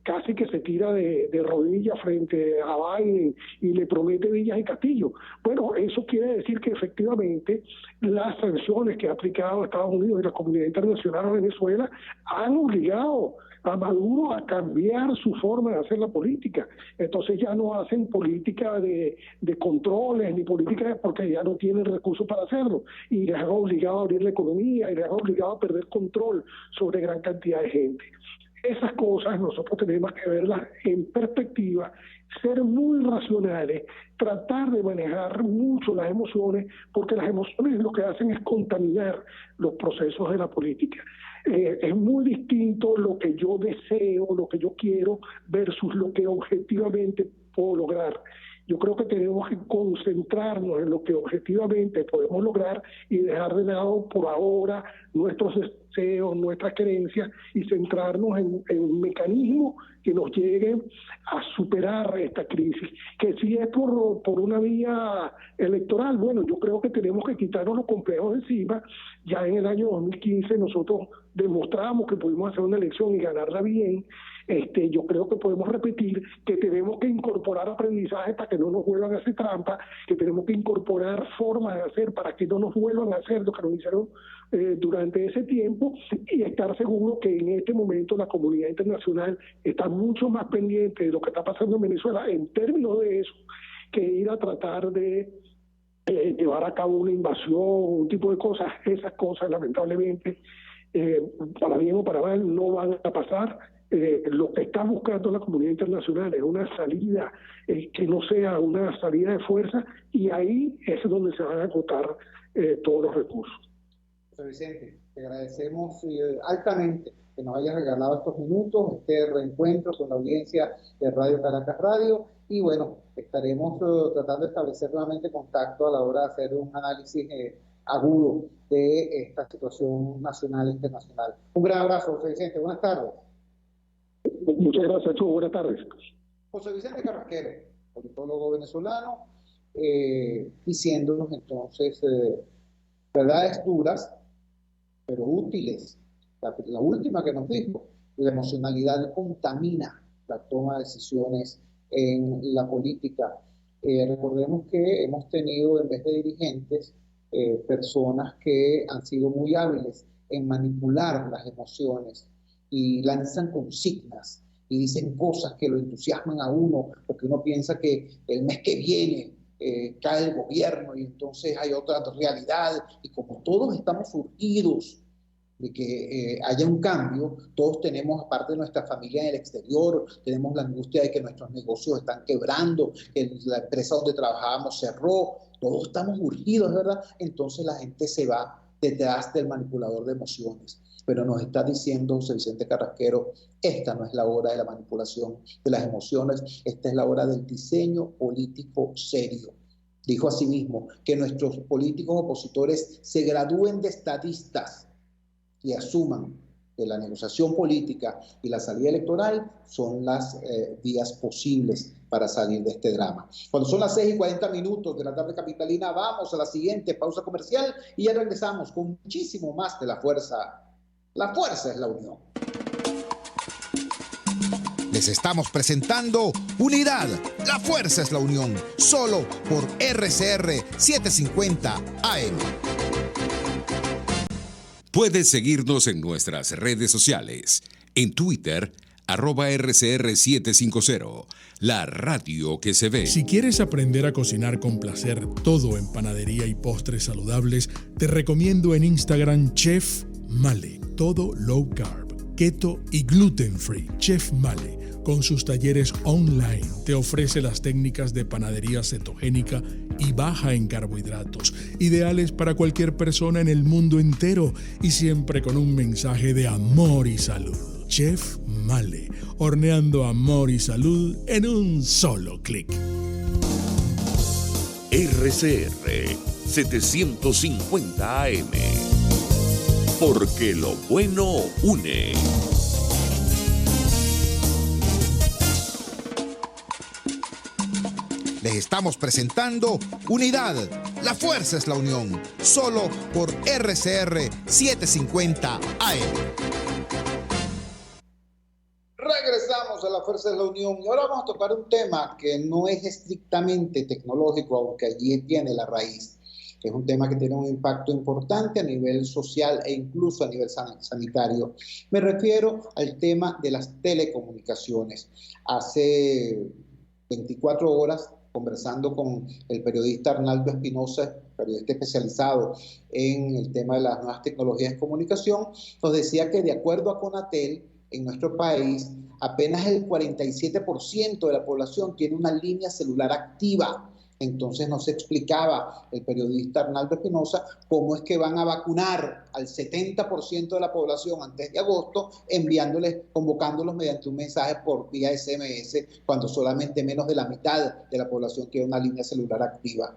casi que se tira de rodillas frente a Biden y le promete villas y castillos. Bueno, eso quiere decir que efectivamente las sanciones que ha aplicado Estados Unidos y la comunidad internacional a Venezuela han obligado a Maduro a cambiar su forma de hacer la política. Entonces ya no hacen política de controles ni política porque ya no tienen recursos para hacerlo, y les han obligado a abrir la economía y les han obligado a perder control sobre gran cantidad de gente. Esas cosas nosotros tenemos que verlas en perspectiva, ser muy racionales, tratar de manejar mucho las emociones, porque las emociones lo que hacen es contaminar los procesos de la política. Es muy distinto lo que yo deseo, lo que yo quiero, versus lo que objetivamente puedo lograr. Yo creo que tenemos que concentrarnos en lo que objetivamente podemos lograr y dejar de lado por ahora nuestros deseos, nuestras creencias, y centrarnos en mecanismos que nos lleguen a superar esta crisis. Que si es por una vía electoral, bueno, yo creo que tenemos que quitarnos los complejos de encima. Ya en el año 2015 nosotros demostramos que pudimos hacer una elección y ganarla bien. Yo creo que podemos repetir que tenemos que incorporar aprendizaje para que no nos vuelvan a hacer trampa, que tenemos que incorporar formas de hacer para que no nos vuelvan a hacer lo que nos hicieron durante ese tiempo, y estar seguro que en este momento la comunidad internacional está mucho más pendiente de lo que está pasando en Venezuela en términos de eso, que ir a tratar de llevar a cabo una invasión, un tipo de cosas. Esas cosas lamentablemente, para bien o para mal, no van a pasar. Lo que está buscando la comunidad internacional es una salida que no sea una salida de fuerza, y ahí es donde se van a agotar todos los recursos. José Vicente, te agradecemos altamente que nos hayas regalado estos minutos, este reencuentro con la audiencia de Radio Caracas Radio, y bueno, estaremos tratando de establecer nuevamente contacto a la hora de hacer un análisis agudo de esta situación nacional e internacional. Un gran abrazo, José Vicente, buenas tardes. Muchas gracias, Chuo. Buenas tardes. José Vicente Carrasquero, politólogo venezolano, diciéndonos entonces verdades duras, pero útiles. La última que nos dijo: la emocionalidad contamina la toma de decisiones en la política. Recordemos que hemos tenido, en vez de dirigentes, personas que han sido muy hábiles en manipular las emociones y lanzan consignas y dicen cosas que lo entusiasman a uno, porque uno piensa que el mes que viene cae el gobierno y entonces hay otra realidad, y como todos estamos surgidos de que haya un cambio, todos tenemos, aparte de nuestra familia en el exterior, tenemos la angustia de que nuestros negocios están quebrando, que la empresa donde trabajábamos cerró, todos estamos urgidos, ¿verdad? Entonces la gente se va detrás del manipulador de emociones. Pero nos está diciendo José Vicente Carrasquero: esta no es la hora de la manipulación de las emociones, esta es la hora del diseño político serio. Dijo asimismo que nuestros políticos opositores se gradúen de estadistas y asuman que la negociación política y la salida electoral son las vías posibles para salir de este drama. Cuando son las 6:40 de la tarde capitalina, vamos a la siguiente pausa comercial y ya regresamos con muchísimo más de La Fuerza. La fuerza es la unión. Les estamos presentando Unidad, la fuerza es la unión, solo por RCR 750 AM. Puedes seguirnos en nuestras redes sociales. En Twitter, @RCR750, la radio que se ve. Si quieres aprender a cocinar con placer todo en panadería y postres saludables, te recomiendo en Instagram Chef Male, todo low carb, keto y gluten free. Chef Male, con sus talleres online, te ofrece las técnicas de panadería cetogénica y baja en carbohidratos, ideales para cualquier persona en el mundo entero y siempre con un mensaje de amor y salud. Chef Male, horneando amor y salud en un solo clic. RCR 750 AM. Porque lo bueno une. Les estamos presentando Unidad, la fuerza es la unión, solo por RCR 750 AM. Regresamos a la fuerza de la unión y ahora vamos a tocar un tema que no es estrictamente tecnológico, aunque allí tiene la raíz. Es un tema que tiene un impacto importante a nivel social e incluso a nivel sanitario. Me refiero al tema de las telecomunicaciones. Hace 24 horas, conversando con el periodista Arnaldo Espinosa, periodista especializado en el tema de las nuevas tecnologías de comunicación, nos decía que de acuerdo a Conatel, en nuestro país, apenas el 47% de la población tiene una línea celular activa. Entonces nos explicaba el periodista Arnaldo Espinosa cómo es que van a vacunar al 70% de la población antes de agosto, convocándolos mediante un mensaje por vía SMS, cuando solamente menos de la mitad de la población tiene una línea celular activa.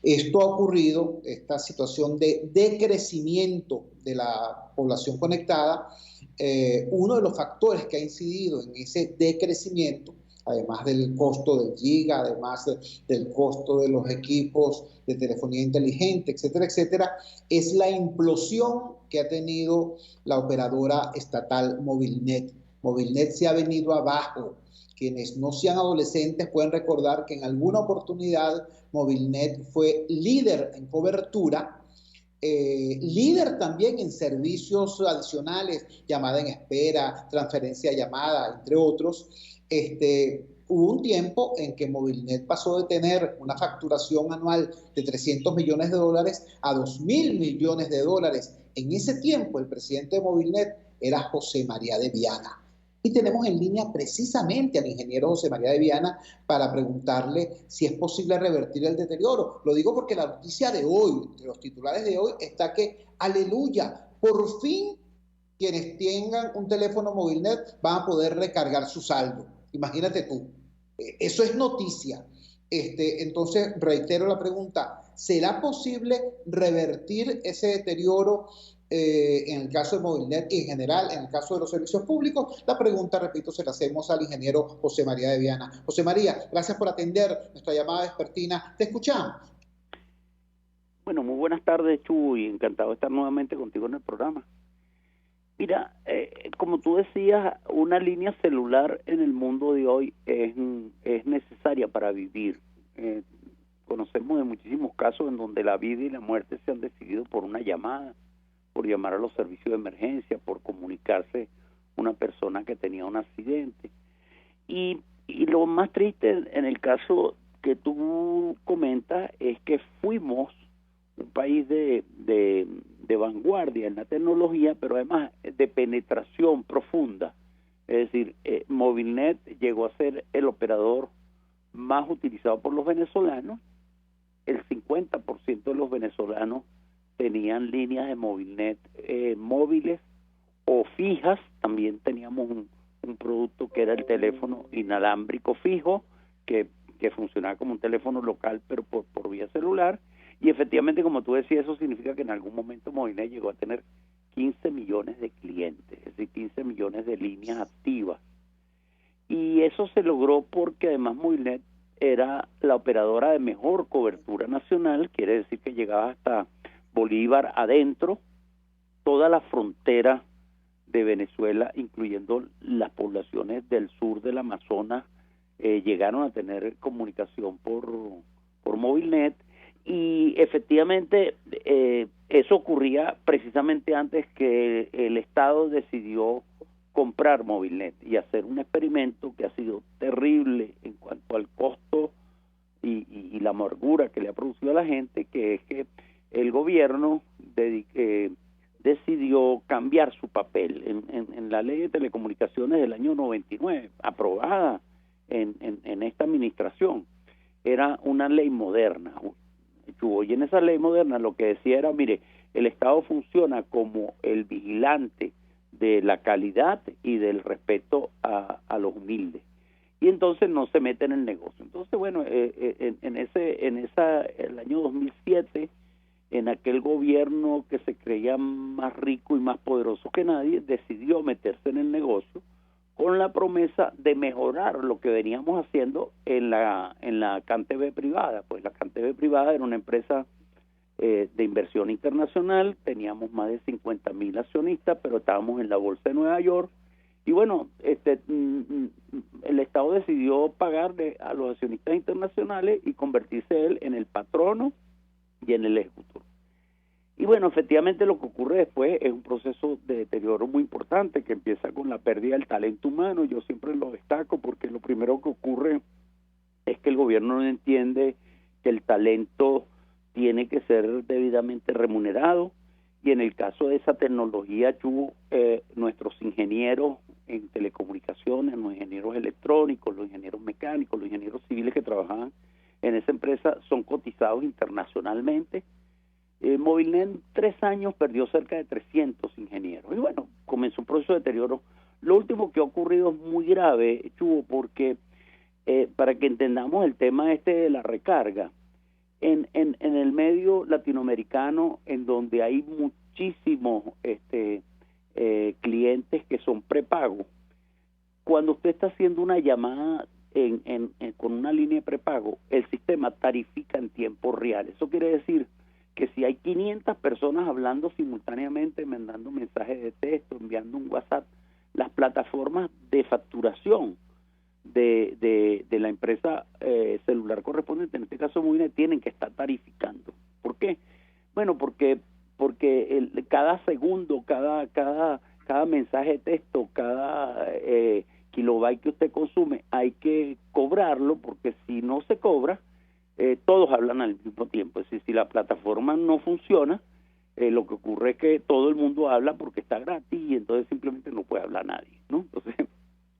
Esto ha ocurrido, esta situación de decrecimiento de la población conectada, uno de los factores que ha incidido en ese decrecimiento, además del costo del giga, además del costo de los equipos de telefonía inteligente, etcétera, etcétera, es la implosión que ha tenido la operadora estatal Movilnet. Movilnet se ha venido abajo. Quienes no sean adolescentes pueden recordar que en alguna oportunidad Movilnet fue líder en cobertura, líder también en servicios adicionales, llamada en espera, transferencia de llamada, entre otros. Hubo un tiempo en que Movilnet pasó de tener una facturación anual de $300 millones a $2.000 millones. En ese tiempo el presidente de Movilnet era José María de Viana. Y tenemos en línea precisamente al ingeniero José María de Viana para preguntarle si es posible revertir el deterioro. Lo digo porque la noticia de hoy, de los titulares de hoy, está que, aleluya, por fin quienes tengan un teléfono Movilnet van a poder recargar su saldo. Imagínate tú, eso es noticia. Entonces, reitero la pregunta, ¿será posible revertir ese deterioro en el caso de Movilnet y en general en el caso de los servicios públicos? La pregunta, repito, se la hacemos al ingeniero José María de Viana. José María, gracias por atender nuestra llamada vespertina. Te escuchamos. Bueno, muy buenas tardes, Chu, y encantado de estar nuevamente contigo en el programa. Mira, como tú decías, una línea celular en el mundo de hoy es necesaria para vivir. Conocemos de muchísimos casos en donde la vida y la muerte se han decidido por una llamada, por llamar a los servicios de emergencia, por comunicarse una persona que tenía un accidente. Y lo más triste en el caso que tú comentas es que fuimos un país de vanguardia en la tecnología, pero además de penetración profunda. Es decir, Movilnet llegó a ser el operador más utilizado por los venezolanos. El 50% de los venezolanos tenían líneas de Movilnet móviles o fijas. También teníamos un producto que era el teléfono inalámbrico fijo, que funcionaba como un teléfono local, pero por vía celular. Y efectivamente, como tú decías, eso significa que en algún momento Movilnet llegó a tener 15 millones de clientes, es decir, 15 millones de líneas activas. Y eso se logró porque además Movilnet era la operadora de mejor cobertura nacional, quiere decir que llegaba hasta Bolívar adentro, toda la frontera de Venezuela, incluyendo las poblaciones del sur del Amazonas, llegaron a tener comunicación por Movilnet, y efectivamente eso ocurría precisamente antes que el Estado decidió comprar Movilnet y hacer un experimento que ha sido terrible en cuanto al costo y la amargura que le ha producido a la gente, que es que el gobierno decidió cambiar su papel en la ley de telecomunicaciones del año 99, aprobada en esta administración. Era una ley moderna, y en esa ley moderna lo que decía era, mire, el Estado funciona como el vigilante de la calidad y del respeto a los humildes, y entonces no se mete en el negocio. Entonces, bueno, el año 2007, en aquel gobierno que se creía más rico y más poderoso que nadie, decidió meterse en el negocio con la promesa de mejorar lo que veníamos haciendo en la CanTV privada. Pues la CanTV privada era una empresa de inversión internacional, teníamos más de 50,000 accionistas, pero estábamos en la bolsa de Nueva York, y bueno, el Estado decidió pagarle a los accionistas internacionales y convertirse él en el patrono y en el ejecutor. Y bueno, efectivamente lo que ocurre después es un proceso de deterioro muy importante que empieza con la pérdida del talento humano. Yo siempre lo destaco porque lo primero que ocurre es que el gobierno no entiende que el talento tiene que ser debidamente remunerado, y en el caso de esa tecnología, nuestros ingenieros en telecomunicaciones, los ingenieros electrónicos, los ingenieros mecánicos, los ingenieros civiles que trabajaban en esa empresa son cotizados internacionalmente. Movilnet en 3 años perdió cerca de 300 ingenieros, y bueno, comenzó un proceso de deterioro. Lo último que ha ocurrido es muy grave, Chubo, porque para que entendamos el tema de la recarga, en el medio latinoamericano, en donde hay muchísimos clientes que son prepago, cuando usted está haciendo una llamada con una línea de prepago, el sistema tarifica en tiempo real. Eso quiere decir que si hay 500 personas hablando simultáneamente, mandando mensajes de texto, enviando un WhatsApp, las plataformas de facturación de la empresa celular correspondiente, en este caso Movilnet, tienen que estar tarificando. ¿Por qué? Bueno, porque cada segundo, cada mensaje de texto, cada kilobyte que usted consume, hay que cobrarlo, porque si no se cobra, todos hablan al mismo tiempo. Es decir, si la plataforma no funciona, lo que ocurre es que todo el mundo habla porque está gratis, y entonces simplemente no puede hablar nadie, ¿no? Entonces,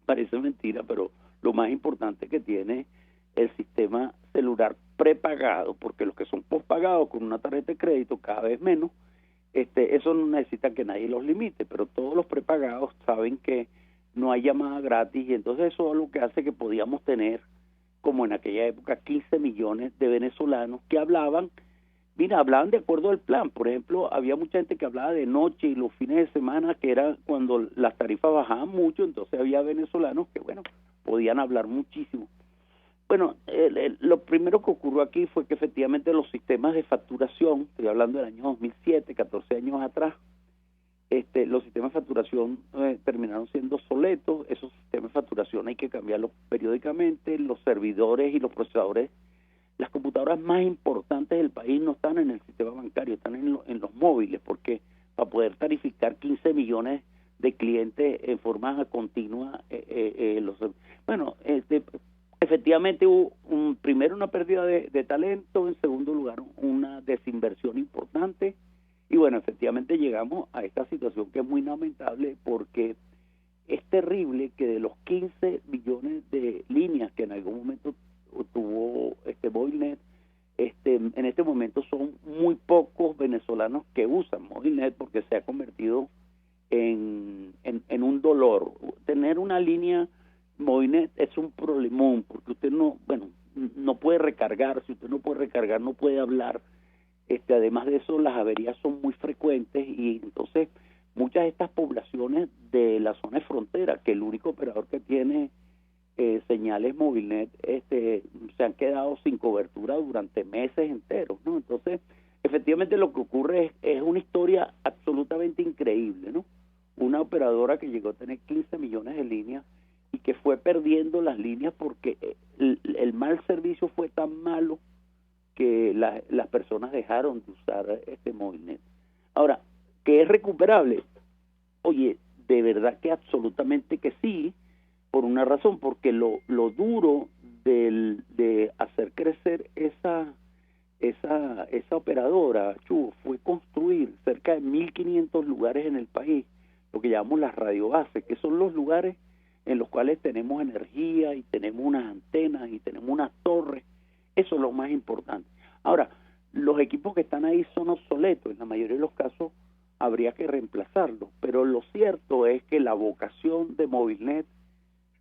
parece mentira, pero lo más importante que tiene el sistema celular prepagado, porque los que son postpagados con una tarjeta de crédito cada vez menos, eso no necesita que nadie los limite, pero todos los prepagados saben que no hay llamada gratis, y entonces eso es lo que hace que podíamos tener, como en aquella época, 15 millones de venezolanos que hablaban de acuerdo al plan. Por ejemplo, había mucha gente que hablaba de noche y los fines de semana, que era cuando las tarifas bajaban mucho, entonces había venezolanos que, bueno, podían hablar muchísimo. Bueno, lo primero que ocurrió aquí fue que efectivamente los sistemas de facturación, estoy hablando del año 2007, 14 años atrás, los sistemas de facturación terminaron siendo obsoletos. Esos sistemas de facturación hay que cambiarlos periódicamente. Los servidores y los procesadores, las computadoras más importantes del país no están en el sistema bancario, están en los móviles, porque para poder tarificar 15 millones de clientes en forma continua, efectivamente hubo primero una pérdida de talento, en segundo lugar una desinversión importante. Y bueno, efectivamente llegamos a esta situación que es muy lamentable, porque es terrible que de los 15 millones de líneas que en algún momento tuvo Movilnet, en este momento son muy pocos venezolanos que usan Movilnet, porque se ha convertido en un dolor. Tener una línea Movilnet es un problemón, porque usted no puede recargar. Si usted no puede recargar, no puede hablar. Además de eso, las averías son muy frecuentes, y entonces muchas de estas poblaciones de la zona de frontera, que el único operador que tiene señales Movilnet, se han quedado sin cobertura durante meses enteros, ¿no? Entonces, efectivamente lo que ocurre es una historia absolutamente increíble, ¿no? una operadora que llegó a tener 15 millones de líneas y que fue perdiendo las líneas porque el mal servicio fue tan malo que las personas dejaron de usar este Movilnet. Ahora, ¿que es recuperable? Oye, de verdad que absolutamente que sí, por una razón, porque lo duro de hacer crecer esa operadora, Chu, fue construir cerca de 1.500 lugares en el país, lo que llamamos las radiobases, que son los lugares en los cuales tenemos energía y tenemos unas antenas y tenemos unas torres. Eso es lo más importante. Ahora, los equipos que están ahí son obsoletos, en la mayoría de los casos habría que reemplazarlos, pero lo cierto es que la vocación de Movilnet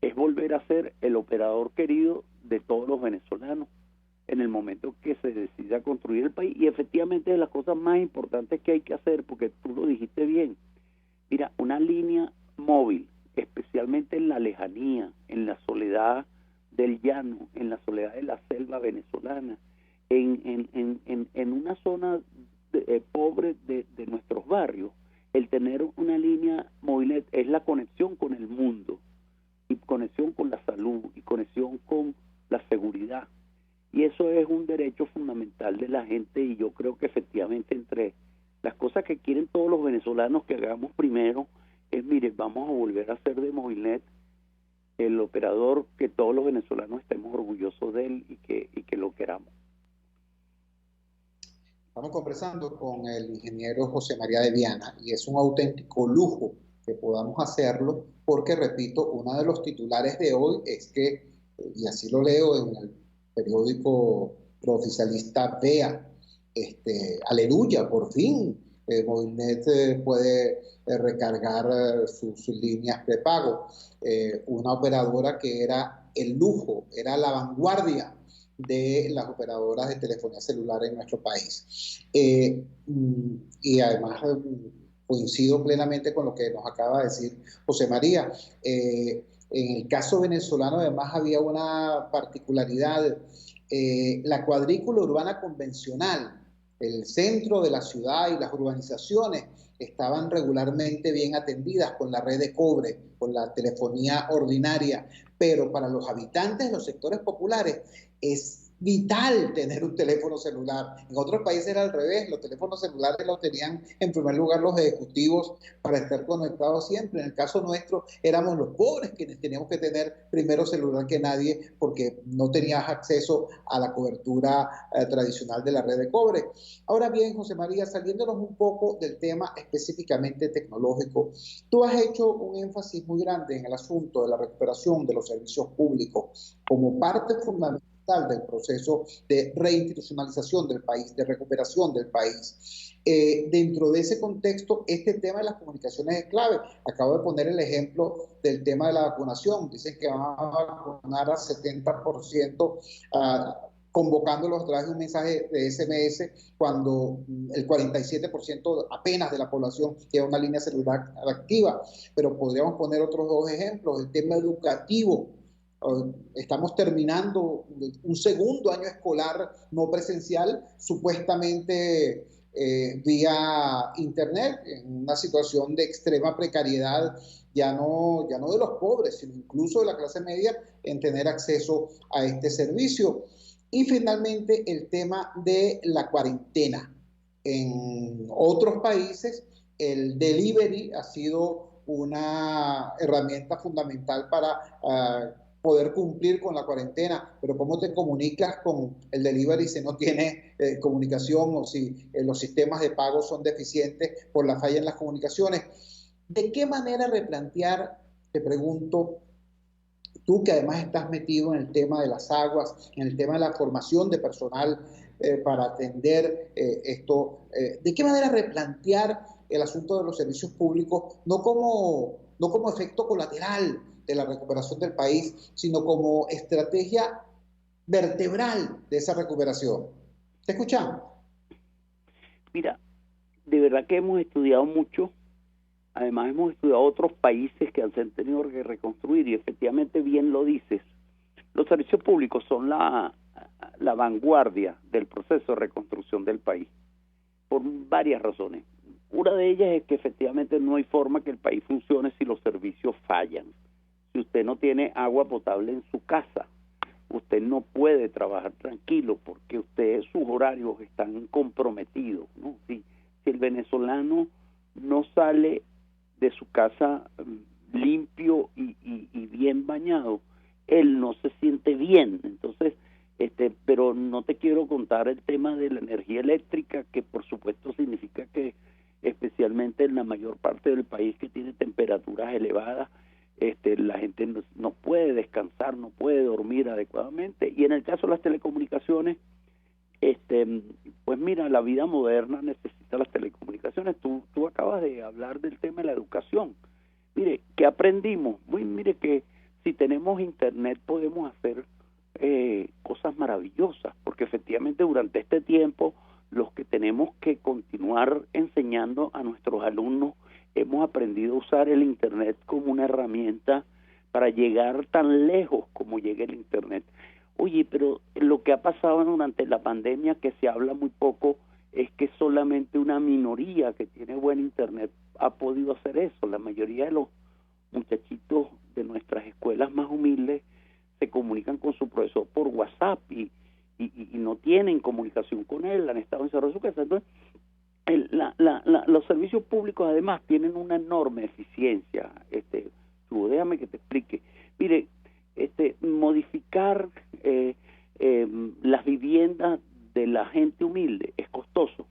es volver a ser el operador querido de todos los venezolanos en el momento que se decida construir el país, y efectivamente es de las cosas más importantes que hay que hacer, porque tú lo dijiste bien. Mira, una línea móvil, especialmente en la lejanía, en la soledad del llano, en la soledad de la selva venezolana, en una zona pobre de nuestros barrios, el tener una línea Movilnet es la conexión con el mundo, y conexión con la salud, y conexión con la seguridad. Y eso es un derecho fundamental de la gente, y yo creo que efectivamente entre las cosas que quieren todos los venezolanos que hagamos primero es, mire, vamos a volver a hacer de Movilnet el operador que todos los venezolanos estemos orgullosos de él y que lo queramos. Estamos conversando con el ingeniero José María de Viana y es un auténtico lujo que podamos hacerlo porque, repito, uno de los titulares de hoy es que, y así lo leo en el periódico prooficialista VEA, aleluya, por fin, Movilnet puede recargar sus líneas prepago. Una operadora que era el lujo, era la vanguardia de las operadoras de telefonía celular en nuestro país. Y además coincido plenamente con lo que nos acaba de decir José María. En el caso venezolano además había una particularidad. La cuadrícula urbana convencional, el centro de la ciudad y las urbanizaciones estaban regularmente bien atendidas con la red de cobre, con la telefonía ordinaria, pero para los habitantes de los sectores populares es vital tener un teléfono celular. En otros países era al revés, los teléfonos celulares los tenían en primer lugar los ejecutivos para estar conectados siempre. En el caso nuestro éramos los pobres quienes teníamos que tener primero celular que nadie porque no tenías acceso a la cobertura tradicional de la red de cobre. Ahora bien, José María, saliéndonos un poco del tema específicamente tecnológico, tú has hecho un énfasis muy grande en el asunto de la recuperación de los servicios públicos como parte fundamental del proceso de reinstitucionalización del país, de recuperación del país. Dentro de ese contexto, este tema de las comunicaciones es clave. Acabo de poner el ejemplo del tema de la vacunación. Dicen que van a vacunar a 70%, convocándolos a través de un mensaje de SMS, cuando el 47% apenas de la población tiene una línea celular activa. Pero podríamos poner otros dos ejemplos. El tema educativo. Estamos terminando un segundo año escolar no presencial, supuestamente vía internet, en una situación de extrema precariedad, ya no de los pobres, sino incluso de la clase media en tener acceso a este servicio. Y finalmente el tema de la cuarentena. En otros países el delivery ha sido una herramienta fundamental para poder cumplir con la cuarentena, pero ¿cómo te comunicas con el delivery si no tiene comunicación o si los sistemas de pago son deficientes por la falla en las comunicaciones? ¿De qué manera replantear, te pregunto, tú que además estás metido en el tema de las aguas, en el tema de la formación de personal para atender esto, ¿de qué manera replantear el asunto de los servicios públicos, no como efecto colateral de la recuperación del país, sino como estrategia vertebral de esa recuperación? ¿Te escuchamos? Mira, de verdad que hemos estudiado mucho, además hemos estudiado otros países que se han tenido que reconstruir y efectivamente bien lo dices, los servicios públicos son la vanguardia del proceso de reconstrucción del país, por varias razones. Una de ellas es que efectivamente no hay forma que el país funcione si los servicios fallan. Si usted no tiene agua potable en su casa, usted no puede trabajar tranquilo porque sus horarios están comprometidos, ¿no? Si el venezolano no sale de su casa limpio y bien bañado, él no se siente bien. Entonces, pero no te quiero contar el tema de la energía eléctrica, que por supuesto significa que especialmente en la mayor parte del país que tiene temperaturas elevadas, la gente no puede descansar, no puede dormir adecuadamente. Y en el caso de las telecomunicaciones, pues mira, la vida moderna necesita las telecomunicaciones. Tú acabas de hablar del tema de la educación. Mire, ¿qué aprendimos? Mire que si tenemos internet podemos hacer cosas maravillosas, porque efectivamente durante este tiempo los que tenemos que continuar enseñando a nuestros alumnos hemos aprendido a usar el internet como una herramienta para llegar tan lejos como llega el internet. Oye, pero lo que ha pasado durante la pandemia, que se habla muy poco, es que solamente una minoría que tiene buen internet ha podido hacer eso. La mayoría de los muchachitos de nuestras escuelas más humildes se comunican con su profesor por WhatsApp y no tienen comunicación con él, han estado encerrados en su casa. Entonces, los servicios públicos además tienen una enorme eficiencia. Déjame que te explique. Mire, modificar las viviendas de la gente humilde es costoso,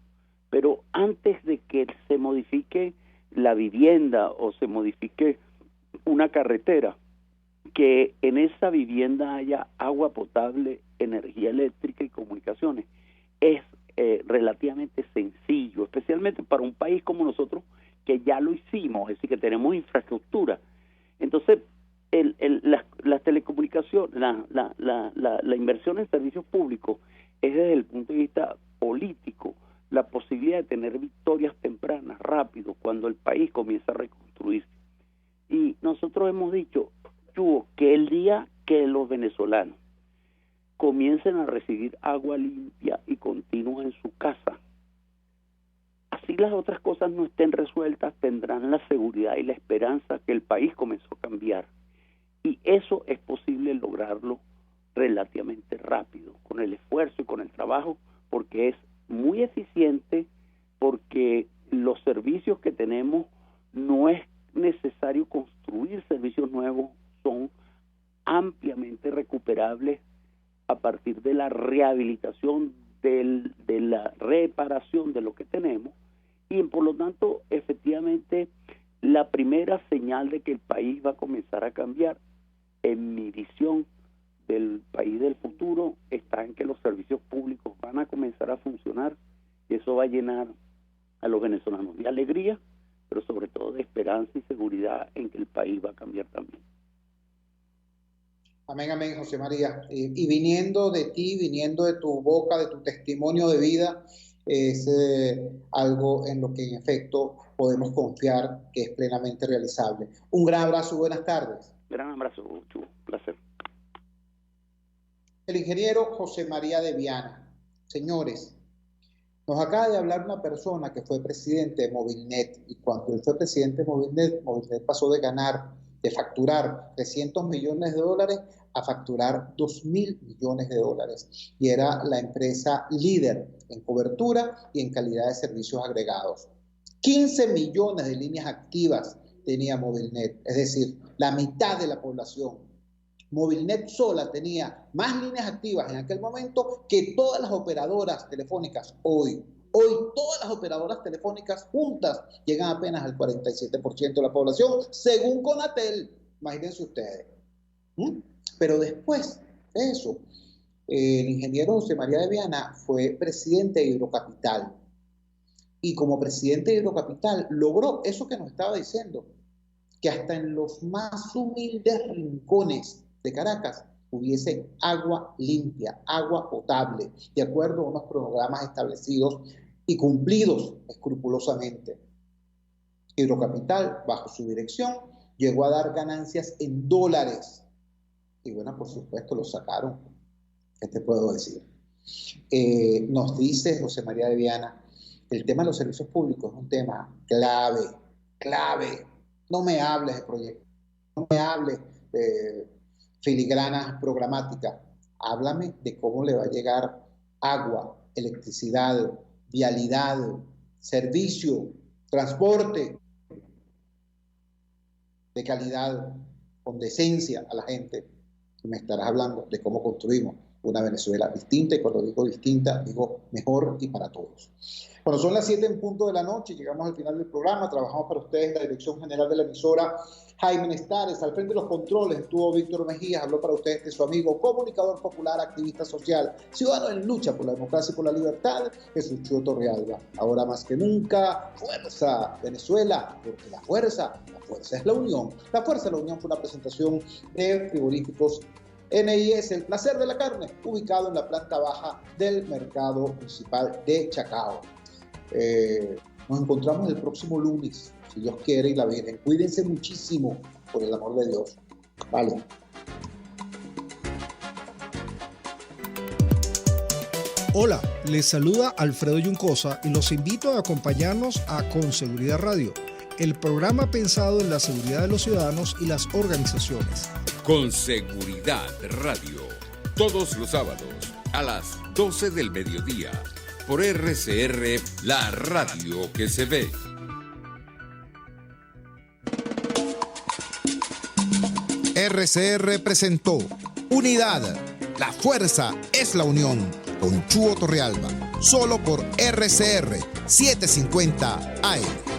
pero antes de que se modifique la vivienda o se modifique una carretera, que en esa vivienda haya agua potable, energía eléctrica y comunicaciones, es relativamente sencillo, especialmente para un país como nosotros, que ya lo hicimos, es decir, que tenemos infraestructura. Entonces, las telecomunicaciones, la inversión en servicios públicos es desde el punto de vista político la posibilidad de tener victorias tempranas, rápido, cuando el país comienza a reconstruirse. Y nosotros hemos dicho, Chugo, que el día que los venezolanos comiencen a recibir agua limpia y continua en su casa, así las otras cosas no estén resueltas, tendrán la seguridad y la esperanza que el país comenzó a cambiar. Y eso es posible lograrlo relativamente rápido, con el esfuerzo y con el trabajo, porque es muy eficiente, porque los servicios que tenemos no es necesario construir servicios nuevos, son ampliamente recuperables a partir de la rehabilitación, de la reparación de lo que tenemos, y por lo tanto, efectivamente, la primera señal de que el país va a comenzar a cambiar, en mi visión del país del futuro, está en que los servicios públicos van a comenzar a funcionar, y eso va a llenar a los venezolanos de alegría, pero sobre todo de esperanza y seguridad en que el país va a cambiar también. Amén, amén, José María. Y viniendo de ti, viniendo de tu boca, de tu testimonio de vida, es algo en lo que en efecto podemos confiar que es plenamente realizable. Un gran abrazo, buenas tardes. Gran abrazo, Chugo, placer. El ingeniero José María de Viana. Señores, nos acaba de hablar una persona que fue presidente de Movilnet, y cuando él fue presidente de Movilnet, Movilnet pasó de facturar 300 millones de dólares a facturar 2.000 millones de dólares. Y era la empresa líder en cobertura y en calidad de servicios agregados. 15 millones de líneas activas tenía Movilnet, es decir, la mitad de la población. Movilnet sola tenía más líneas activas en aquel momento que todas las operadoras telefónicas hoy. Hoy todas las operadoras telefónicas juntas llegan apenas al 47% de la población, según Conatel. Imagínense ustedes. Pero después de eso, el ingeniero José María de Viana fue presidente de Hidrocapital. Y como presidente de Hidrocapital logró eso que nos estaba diciendo, que hasta en los más humildes rincones de Caracas hubiese agua limpia, agua potable, de acuerdo a unos programas establecidos y cumplidos escrupulosamente. Hidrocapital, bajo su dirección, llegó a dar ganancias en dólares. Y bueno, por supuesto, lo sacaron. ¿Qué te puedo decir? Nos dice José María de Viana el tema de los servicios públicos es un tema clave. No me hables de proyectos, no me hables de filigranas programáticas. Háblame de cómo le va a llegar agua, electricidad, vialidad, servicio, transporte de calidad, con decencia a la gente. Y me estarás hablando de cómo construimos una Venezuela distinta, y cuando digo distinta, digo mejor y para todos. Bueno, son las 7 en punto de la noche, llegamos al final del programa, trabajamos para ustedes en la dirección general de la emisora, Jaime Nestares, al frente de los controles estuvo Víctor Mejías, habló para ustedes de su amigo, comunicador popular, activista social, ciudadano en lucha por la democracia y por la libertad, Jesús Chúo Torrealba. Ahora más que nunca, fuerza Venezuela, porque la fuerza es la unión. La fuerza de la unión fue una presentación de frigoríficos NIS, el placer de la carne, ubicado en la planta baja del mercado principal de Chacao. Nos encontramos el próximo lunes, si Dios quiere y la Virgen. Cuídense muchísimo, por el amor de Dios. Vale. Hola, les saluda Alfredo Yuncosa y los invito a acompañarnos a Con Seguridad Radio, el programa pensado en la seguridad de los ciudadanos y las organizaciones. Con Seguridad Radio, todos los sábados a las 12 del mediodía, por RCR, la radio que se ve. RCR presentó Unidad, la fuerza es la unión, con Chúo Torrealba, solo por RCR 750 AM.